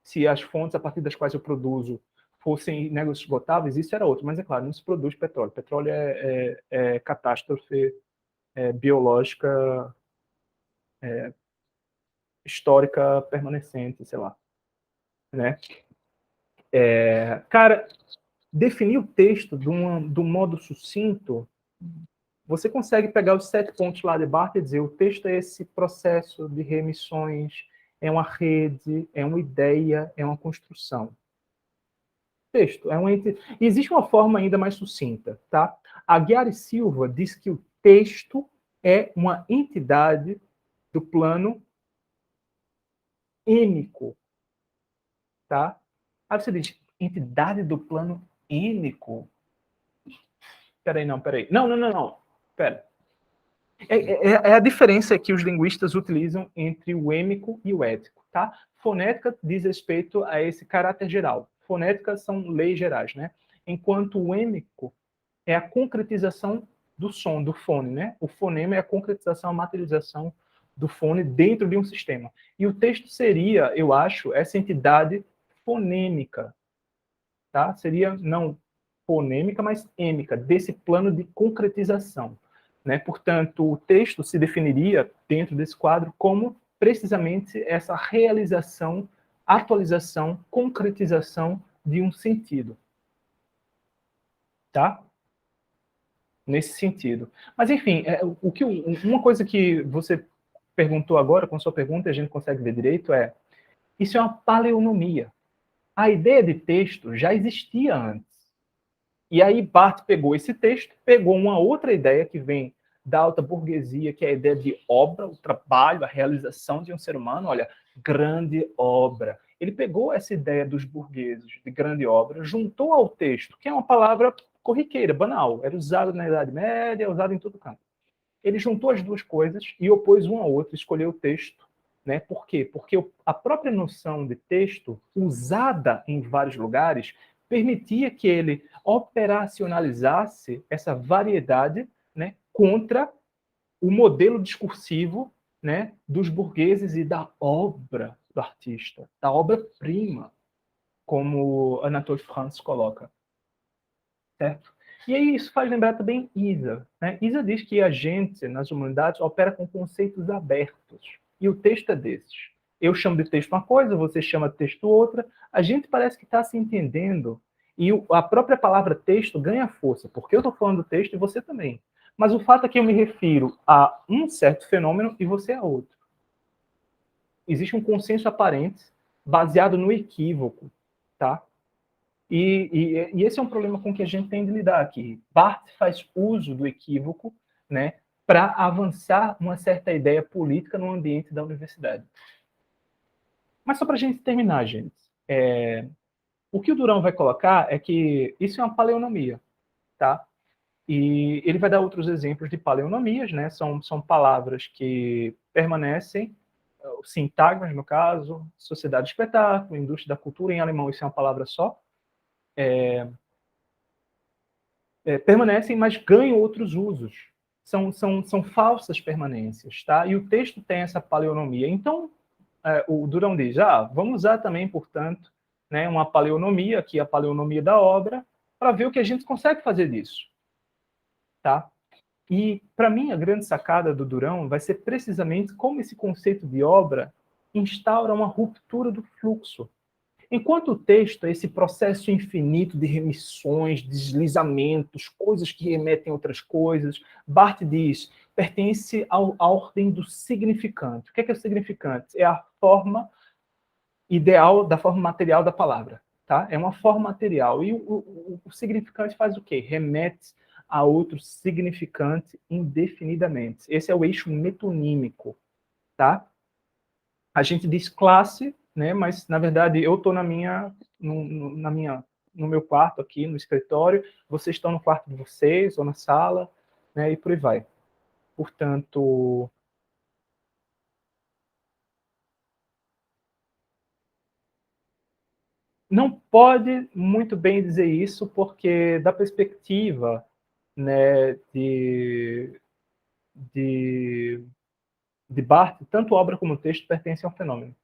se as fontes a partir das quais eu produzo fossem inesgotáveis, isso era outro. Mas, é claro, não se produz petróleo. Petróleo é catástrofe biológica histórica permanecente, sei lá. Né? Cara, definir o texto de um modo sucinto, você consegue pegar os 7 pontos lá de Barthes e dizer o texto é esse processo de remissões, é uma rede, é uma ideia, é uma construção. Texto é uma existe uma forma ainda mais sucinta, tá? A Guiara Silva diz que o texto é uma entidade do plano ênico, tá? Aí você diz, entidade do plano ênico? Peraí. Não. Pera. É a diferença que os linguistas utilizam entre o êmico e o ético, tá? Fonética diz respeito a esse caráter geral. Fonética são leis gerais, né? Enquanto o êmico é a concretização do som, do fone, né? O fonema é a concretização, a materialização do fone dentro de um sistema. E o texto seria, eu acho, essa entidade fonêmica, tá? Seria não fonêmica, mas êmica, desse plano de concretização. Né? Portanto, o texto se definiria, dentro desse quadro, como precisamente essa realização, atualização, concretização de um sentido. Tá? Nesse sentido. Mas, enfim, uma coisa que você perguntou agora, com sua pergunta, a gente consegue ver direito, isso é uma paleonomia. A ideia de texto já existia antes. E aí Barthes pegou esse texto, pegou uma outra ideia que vem da alta burguesia, que é a ideia de obra, o trabalho, a realização de um ser humano. Olha, grande obra. Ele pegou essa ideia dos burgueses de grande obra, juntou ao texto, que é uma palavra corriqueira, banal, era usada na Idade Média, usada em todo canto. Ele juntou as duas coisas e opôs uma a outra, escolheu o texto. Né? Por quê? Porque a própria noção de texto, usada em vários lugares, permitia que ele operacionalizasse essa variedade, né, contra o modelo discursivo, né, dos burgueses e da obra do artista, da obra-prima, como Anatole France coloca. Certo? E aí isso faz lembrar também Isa. Né? Isa diz que a gente, nas humanidades, opera com conceitos abertos. E o texto é desses. Eu chamo de texto uma coisa, você chama de texto outra. A gente parece que está se entendendo. E a própria palavra texto ganha força, porque eu estou falando do texto e você também. Mas o fato é que eu me refiro a um certo fenômeno e você a outro. Existe um consenso aparente baseado no equívoco, tá? E esse é um problema com que a gente tem de lidar aqui. Barthes faz uso do equívoco, né, para avançar uma certa ideia política no ambiente da universidade. Mas só para a gente terminar, gente, o que o Durão vai colocar é que isso é uma paleonomia, tá? E ele vai dar outros exemplos de paleonomias, né? São palavras que permanecem, sintagmas, no caso, sociedade de espetáculo, indústria da cultura, em alemão isso é uma palavra só, permanecem, mas ganham outros usos. São falsas permanências, tá? E o texto tem essa paleonomia. Então, o Durão diz, vamos usar também, portanto, né, uma paleonomia, aqui a paleonomia da obra, para ver o que a gente consegue fazer disso, tá? E, para mim, a grande sacada do Durão vai ser precisamente como esse conceito de obra instaura uma ruptura do fluxo. Enquanto o texto é esse processo infinito de remissões, deslizamentos, coisas que remetem a outras coisas, Barthes diz, pertence à ordem do significante. O que é o significante? É a forma ideal da forma material da palavra. Tá? É uma forma material. E o significante faz o quê? Remete a outro significante indefinidamente. Esse é o eixo metonímico. Tá? A gente diz classe, né? Mas na verdade eu estou no meu quarto aqui, no escritório, vocês estão no quarto de vocês ou na sala, né? E por aí vai. Portanto, não pode muito bem dizer isso, porque da perspectiva, né, de Barthes, tanto obra como texto pertencem ao fenômeno.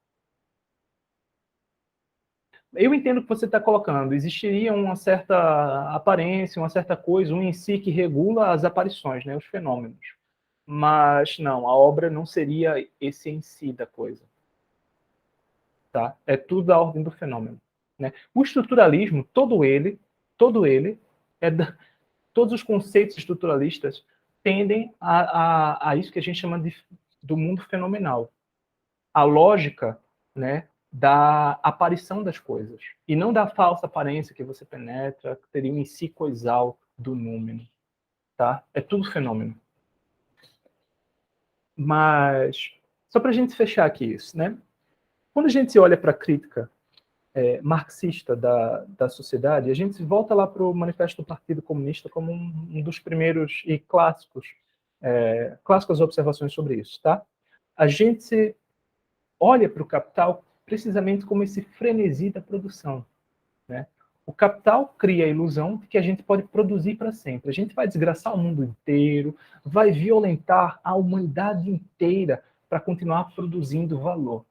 Eu entendo o que você está colocando. Existiria uma certa aparência, uma certa coisa, um em si que regula as aparições, né, os fenômenos. Mas não, a obra não seria esse em si da coisa. Tá? É tudo da ordem do fenômeno. Né? O estruturalismo, todo ele, todos os conceitos estruturalistas tendem a isso que a gente chama do mundo fenomenal. A lógica, né, da aparição das coisas, e não da falsa aparência que você penetra, que teria um em si coisal do número. Tá? É tudo fenômeno. Mas, só para a gente fechar aqui isso, né? Quando a gente olha para a crítica marxista da sociedade, a gente volta lá para o Manifesto do Partido Comunista como um dos primeiros e clássicas observações sobre isso, tá? A gente olha para o capital precisamente como esse frenesi da produção, né? O capital cria a ilusão de que a gente pode produzir para sempre. A gente vai desgraçar o mundo inteiro, vai violentar a humanidade inteira para continuar produzindo valor.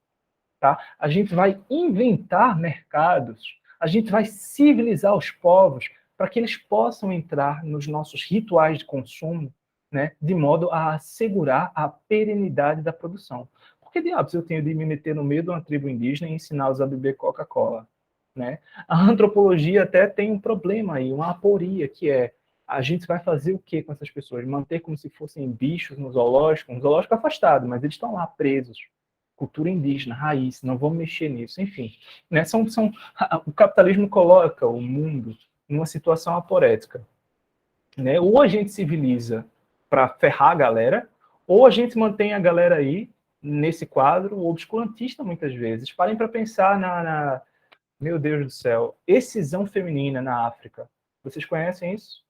Tá? A gente vai inventar mercados, a gente vai civilizar os povos para que eles possam entrar nos nossos rituais de consumo, né, de modo a assegurar a perenidade da produção. Por que diabos eu tenho de me meter no meio de uma tribo indígena e ensiná-los a beber Coca-Cola? Né? A antropologia até tem um problema aí, uma aporia, que é a gente vai fazer o que com essas pessoas? Manter como se fossem bichos no zoológico, um zoológico afastado, mas eles estão lá presos. Cultura indígena, raiz, não vamos mexer nisso, enfim. Né? O capitalismo coloca o mundo numa situação aporética. Né? Ou a gente civiliza para ferrar a galera, ou a gente mantém a galera aí, nesse quadro, obscurantista muitas vezes. Parem para pensar meu Deus do céu, excisão feminina na África. Vocês conhecem isso?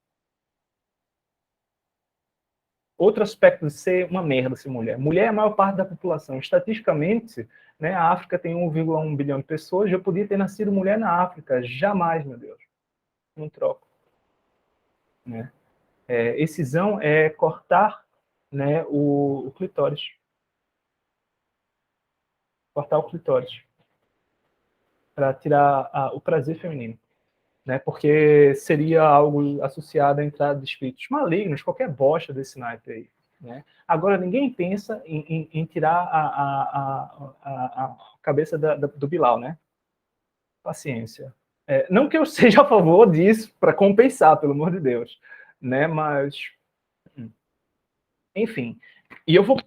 Outro aspecto de ser uma merda ser mulher. Mulher é a maior parte da população. Estatisticamente, né, a África tem 1,1 bilhão de pessoas. Eu podia ter nascido mulher na África. Jamais, meu Deus. Não troco. Né? Excisão é cortar, né, o clitóris. Cortar o clitóris. Para tirar o prazer feminino. Né? Porque seria algo associado à entrada de espíritos malignos, qualquer bosta desse naipe aí. Né? Agora, ninguém pensa em tirar a cabeça do Bilal, né? Paciência. Não que eu seja a favor disso, para compensar, pelo amor de Deus. Né? Mas, enfim. E eu vou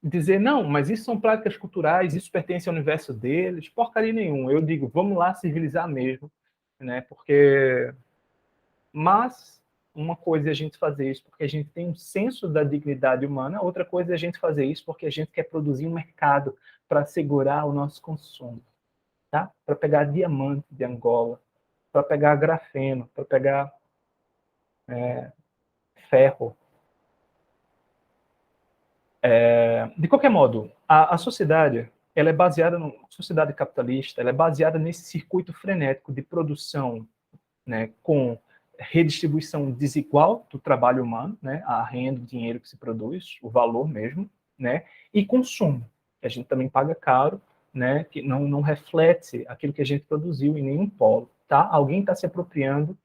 dizer, não, mas isso são práticas culturais, isso pertence ao universo deles, porcaria nenhuma. Eu digo, vamos lá civilizar mesmo, né? Porque... Mas uma coisa é a gente fazer isso porque a gente tem um senso da dignidade humana, outra coisa é a gente fazer isso porque a gente quer produzir um mercado para assegurar o nosso consumo, tá? Para pegar diamante de Angola, para pegar grafeno, para pegar ferro. De qualquer modo, a sociedade, ela é baseada na sociedade capitalista, ela é baseada nesse circuito frenético de produção, né, com redistribuição desigual do trabalho humano, né, a renda, o dinheiro que se produz, o valor mesmo, né, e consumo, que a gente também paga caro, né, que não reflete aquilo que a gente produziu em nenhum polo, tá? Alguém está se apropriando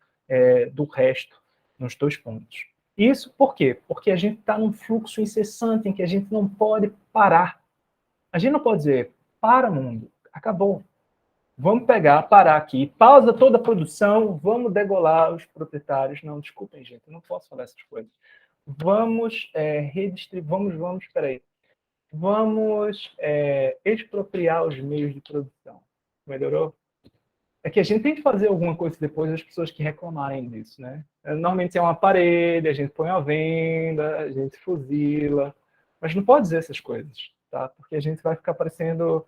do resto nos dois pontos. Isso por quê? Porque a gente está num fluxo incessante em que a gente não pode parar. A gente não pode dizer, para, mundo, acabou. Vamos parar aqui, pausa toda a produção, vamos degolar os proprietários. Não, desculpem, gente, eu não posso falar essas coisas. Vamos redistribuir, vamos expropriar os meios de produção. Melhorou? É que a gente tem que fazer alguma coisa depois das pessoas que reclamarem disso, né? Normalmente é uma parede, a gente põe à venda, a gente fuzila, mas não pode dizer essas coisas, tá? Porque a gente vai ficar parecendo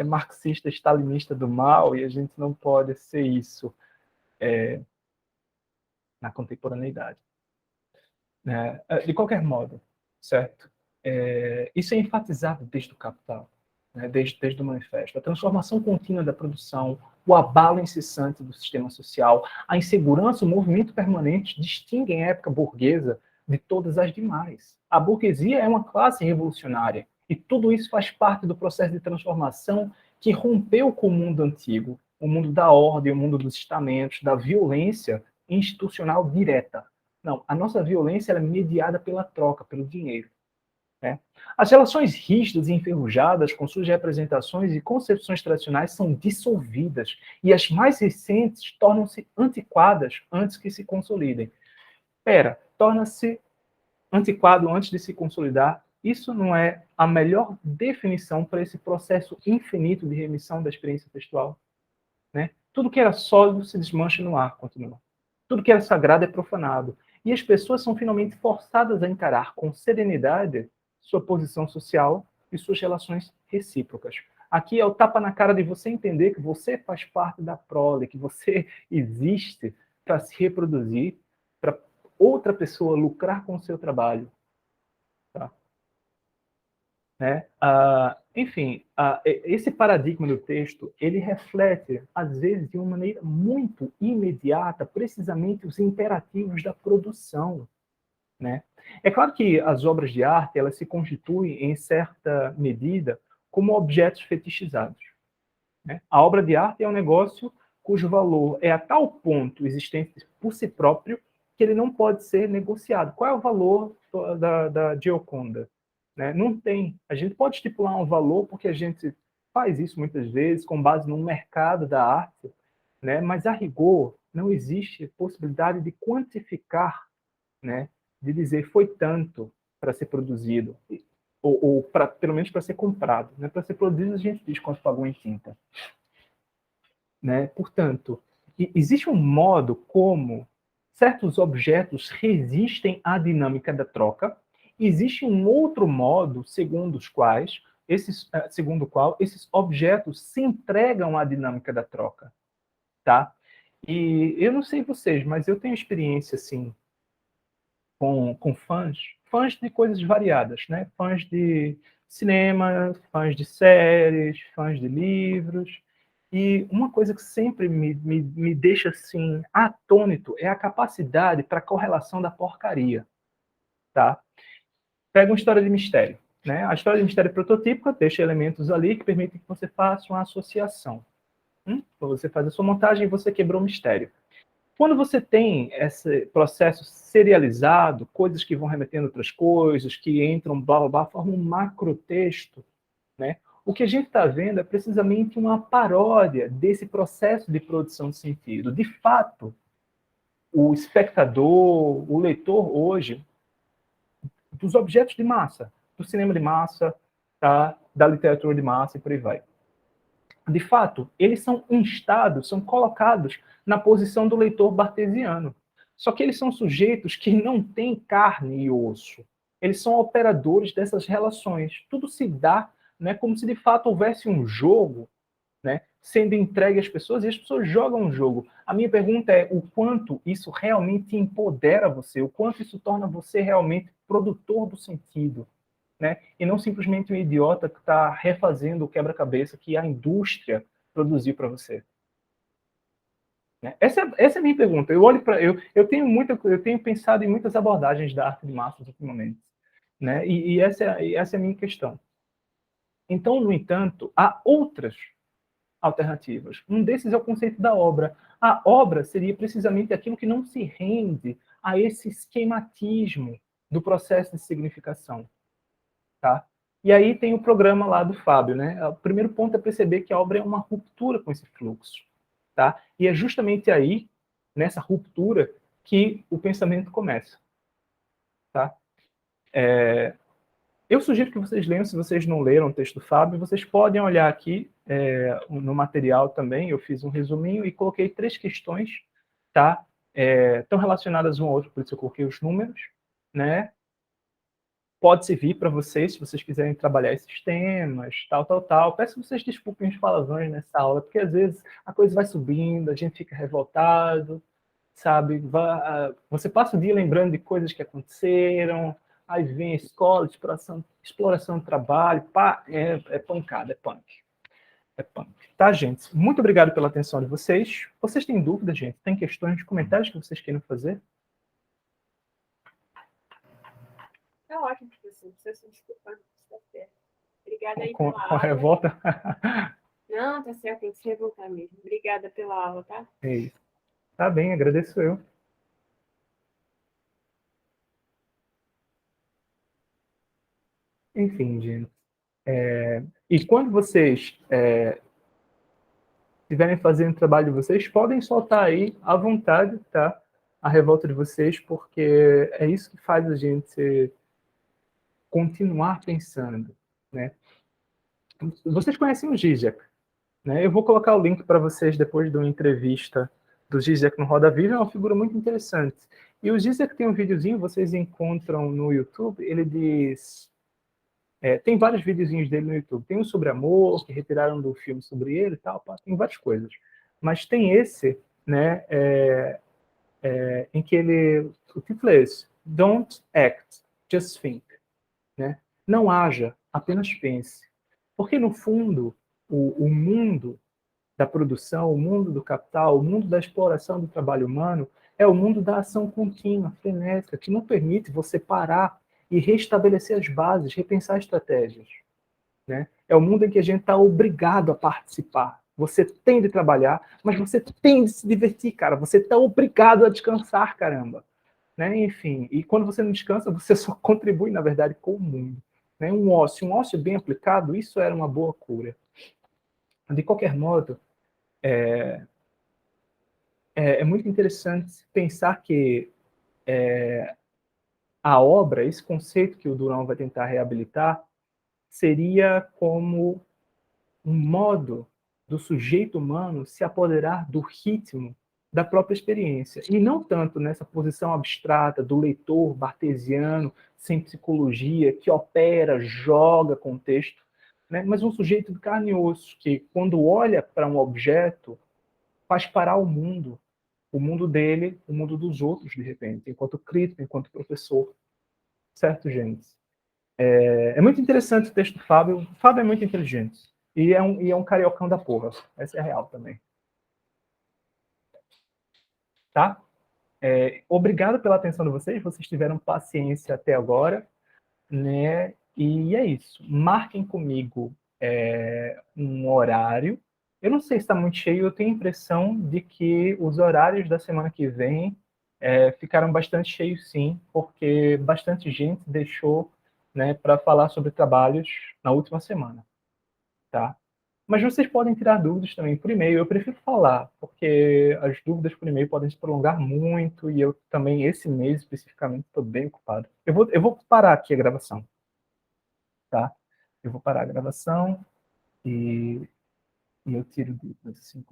marxista, stalinista do mal, e a gente não pode ser isso na contemporaneidade. Né? De qualquer modo, certo? Isso é enfatizado desde o Capital, né? desde o Manifesto. A transformação contínua da produção, o abalo incessante do sistema social, a insegurança, o movimento permanente distinguem a época burguesa de todas as demais. A burguesia é uma classe revolucionária, e tudo isso faz parte do processo de transformação que rompeu com o mundo antigo, o mundo da ordem, o mundo dos estamentos, da violência institucional direta. Não, a nossa violência é mediada pela troca, pelo dinheiro. Né? As relações rígidas e enferrujadas, com suas representações e concepções tradicionais, são dissolvidas, e as mais recentes tornam-se antiquadas antes que se consolidem. Torna-se antiquado antes de se consolidar? Isso não é a melhor definição para esse processo infinito de remissão da experiência textual? Né? Tudo que era sólido se desmancha no ar, continua. Tudo que era sagrado é profanado. E as pessoas são finalmente forçadas a encarar com serenidade sua posição social e suas relações recíprocas. Aqui é o tapa na cara de você entender que você faz parte da prole, que você existe para se reproduzir, para outra pessoa lucrar com o seu trabalho. Tá? Né? Enfim, esse paradigma do texto, ele reflete, às vezes, de uma maneira muito imediata, precisamente os imperativos da produção. Né? É claro que as obras de arte, elas se constituem, em certa medida, como objetos fetichizados. Né? A obra de arte é um negócio cujo valor é a tal ponto existente por si próprio que ele não pode ser negociado. Qual é o valor da Gioconda? Né? Não tem. A gente pode estipular um valor porque a gente faz isso muitas vezes com base no mercado da arte, né? Mas a rigor não existe possibilidade de quantificar, né? De dizer foi tanto para ser produzido, ou pelo menos para ser comprado. Né? Para ser produzido a gente diz quanto pagou em tinta. Né? Portanto, existe um modo como certos objetos resistem à dinâmica da troca. Existe um outro modo segundo o qual esses objetos se entregam à dinâmica da troca, tá? E eu não sei vocês, mas eu tenho experiência assim com fãs de coisas variadas, né? Fãs de cinema, fãs de séries, fãs de livros. E uma coisa que sempre me deixa assim atônito é a capacidade para correlação da porcaria, tá? Pega uma história de mistério, né? A história de mistério prototípica deixa elementos ali que permitem que você faça uma associação. Você faz a sua montagem e você quebrou o mistério. Quando você tem esse processo serializado, coisas que vão remetendo a outras coisas, que entram, blá, blá, blá, formam um macrotexto, né? O que a gente está vendo é precisamente uma paródia desse processo de produção de sentido. De fato, o espectador, o leitor hoje, dos objetos de massa, do cinema de massa, tá? Da literatura de massa e por aí vai. De fato, eles são instados, são colocados na posição do leitor bartesiano. Só que eles são sujeitos que não têm carne e osso. Eles são operadores dessas relações. Tudo se dá, né, como se de fato houvesse um jogo, né, sendo entregue às pessoas e as pessoas jogam um jogo. A minha pergunta é o quanto isso realmente empodera você, o quanto isso torna você realmente produtor do sentido. Né? E não simplesmente um idiota que está refazendo o quebra-cabeça que a indústria produziu para você. Né? Essa é a minha pergunta. Eu olho para eu tenho pensado em muitas abordagens da arte de massas ultimamente, né? E essa é a minha questão. Então, no entanto, há outras alternativas. Um desses é o conceito da obra. A obra seria precisamente aquilo que não se rende a esse esquematismo do processo de significação. Tá? E aí tem o programa lá do Fábio, né? O primeiro ponto é perceber que a obra é uma ruptura com esse fluxo, tá? E é justamente aí, nessa ruptura, que o pensamento começa, tá? Eu sugiro que vocês leiam, se vocês não leram o texto do Fábio, vocês podem olhar aqui no material também, eu fiz um resuminho e coloquei 3 questões, tá? Estão relacionadas um ao outro, por isso eu coloquei os números, né? Pode servir para vocês, se vocês quiserem trabalhar esses temas, tal. Peço que vocês desculpem os palavrões nessa aula, porque às vezes a coisa vai subindo, a gente fica revoltado, sabe? Você passa o dia lembrando de coisas que aconteceram, aí vem a escola, exploração do trabalho, pá, é pancada, é punk. É punk. Tá, gente? Muito obrigado pela atenção de vocês. Vocês têm dúvidas, gente? Tem questões, comentários que vocês queiram fazer? Tá ótimo, professor. Não precisa se desculpar, está certo. Obrigada aí Com pela a aula. revolta? Não, tá certo, tem que se revoltar mesmo. Obrigada pela aula, tá? É isso. Tá bem, agradeço eu. Enfim, gente. E quando vocês estiverem fazendo o trabalho de vocês, podem soltar aí à vontade, tá? A revolta de vocês, porque é isso que faz a gente continuar pensando, né? Vocês conhecem o Zizek, né? Eu vou colocar o link para vocês depois de uma entrevista do Zizek no Roda Viva, é uma figura muito interessante. E o Zizek tem um videozinho, vocês encontram no YouTube, ele diz... tem vários videozinhos dele no YouTube. Tem um sobre amor, que retiraram do filme sobre ele e tal, tem várias coisas. Mas tem esse, né, em que o título é esse, Don't Act, Just Think. Né? Não haja, apenas pense. Porque, no fundo, o mundo da produção, o mundo do capital, o mundo da exploração do trabalho humano é o mundo da ação contínua, frenética, que não permite você parar e restabelecer as bases, repensar estratégias. Né? É o mundo em que a gente está obrigado a participar. Você tem de trabalhar, mas você tem de se divertir, cara. Você está obrigado a descansar, caramba. Né? Enfim, e quando você não descansa, você só contribui, na verdade, com o mundo. Né? Um ócio bem aplicado, isso era uma boa cura. De qualquer modo, é muito interessante pensar que a obra, esse conceito que o Durão vai tentar reabilitar, seria como um modo do sujeito humano se apoderar do ritmo da própria experiência. E não tanto nessa posição abstrata do leitor bartesiano, sem psicologia, que opera, joga com o texto, né? Mas um sujeito de carne e osso, que quando olha para um objeto, faz parar o mundo dele, o mundo dos outros, de repente, enquanto crítico, enquanto professor. Certo, gente? É muito interessante o texto do Fábio. O Fábio é muito inteligente. E é um cariocão da porra. Essa é a real também. Tá? Obrigado pela atenção de vocês. Vocês tiveram paciência até agora, né? E é isso. Marquem comigo um horário. Eu não sei se está muito cheio. Eu tenho a impressão de que os horários da semana que vem ficaram bastante cheios, sim, porque bastante gente deixou, né, para falar sobre trabalhos na última semana, tá? Mas vocês podem tirar dúvidas também por e-mail. Eu prefiro falar, porque as dúvidas por e-mail podem se prolongar muito e eu também, esse mês especificamente, estou bem ocupado. Eu vou parar aqui a gravação, tá? Eu vou parar a gravação e eu tiro dúvidas assim.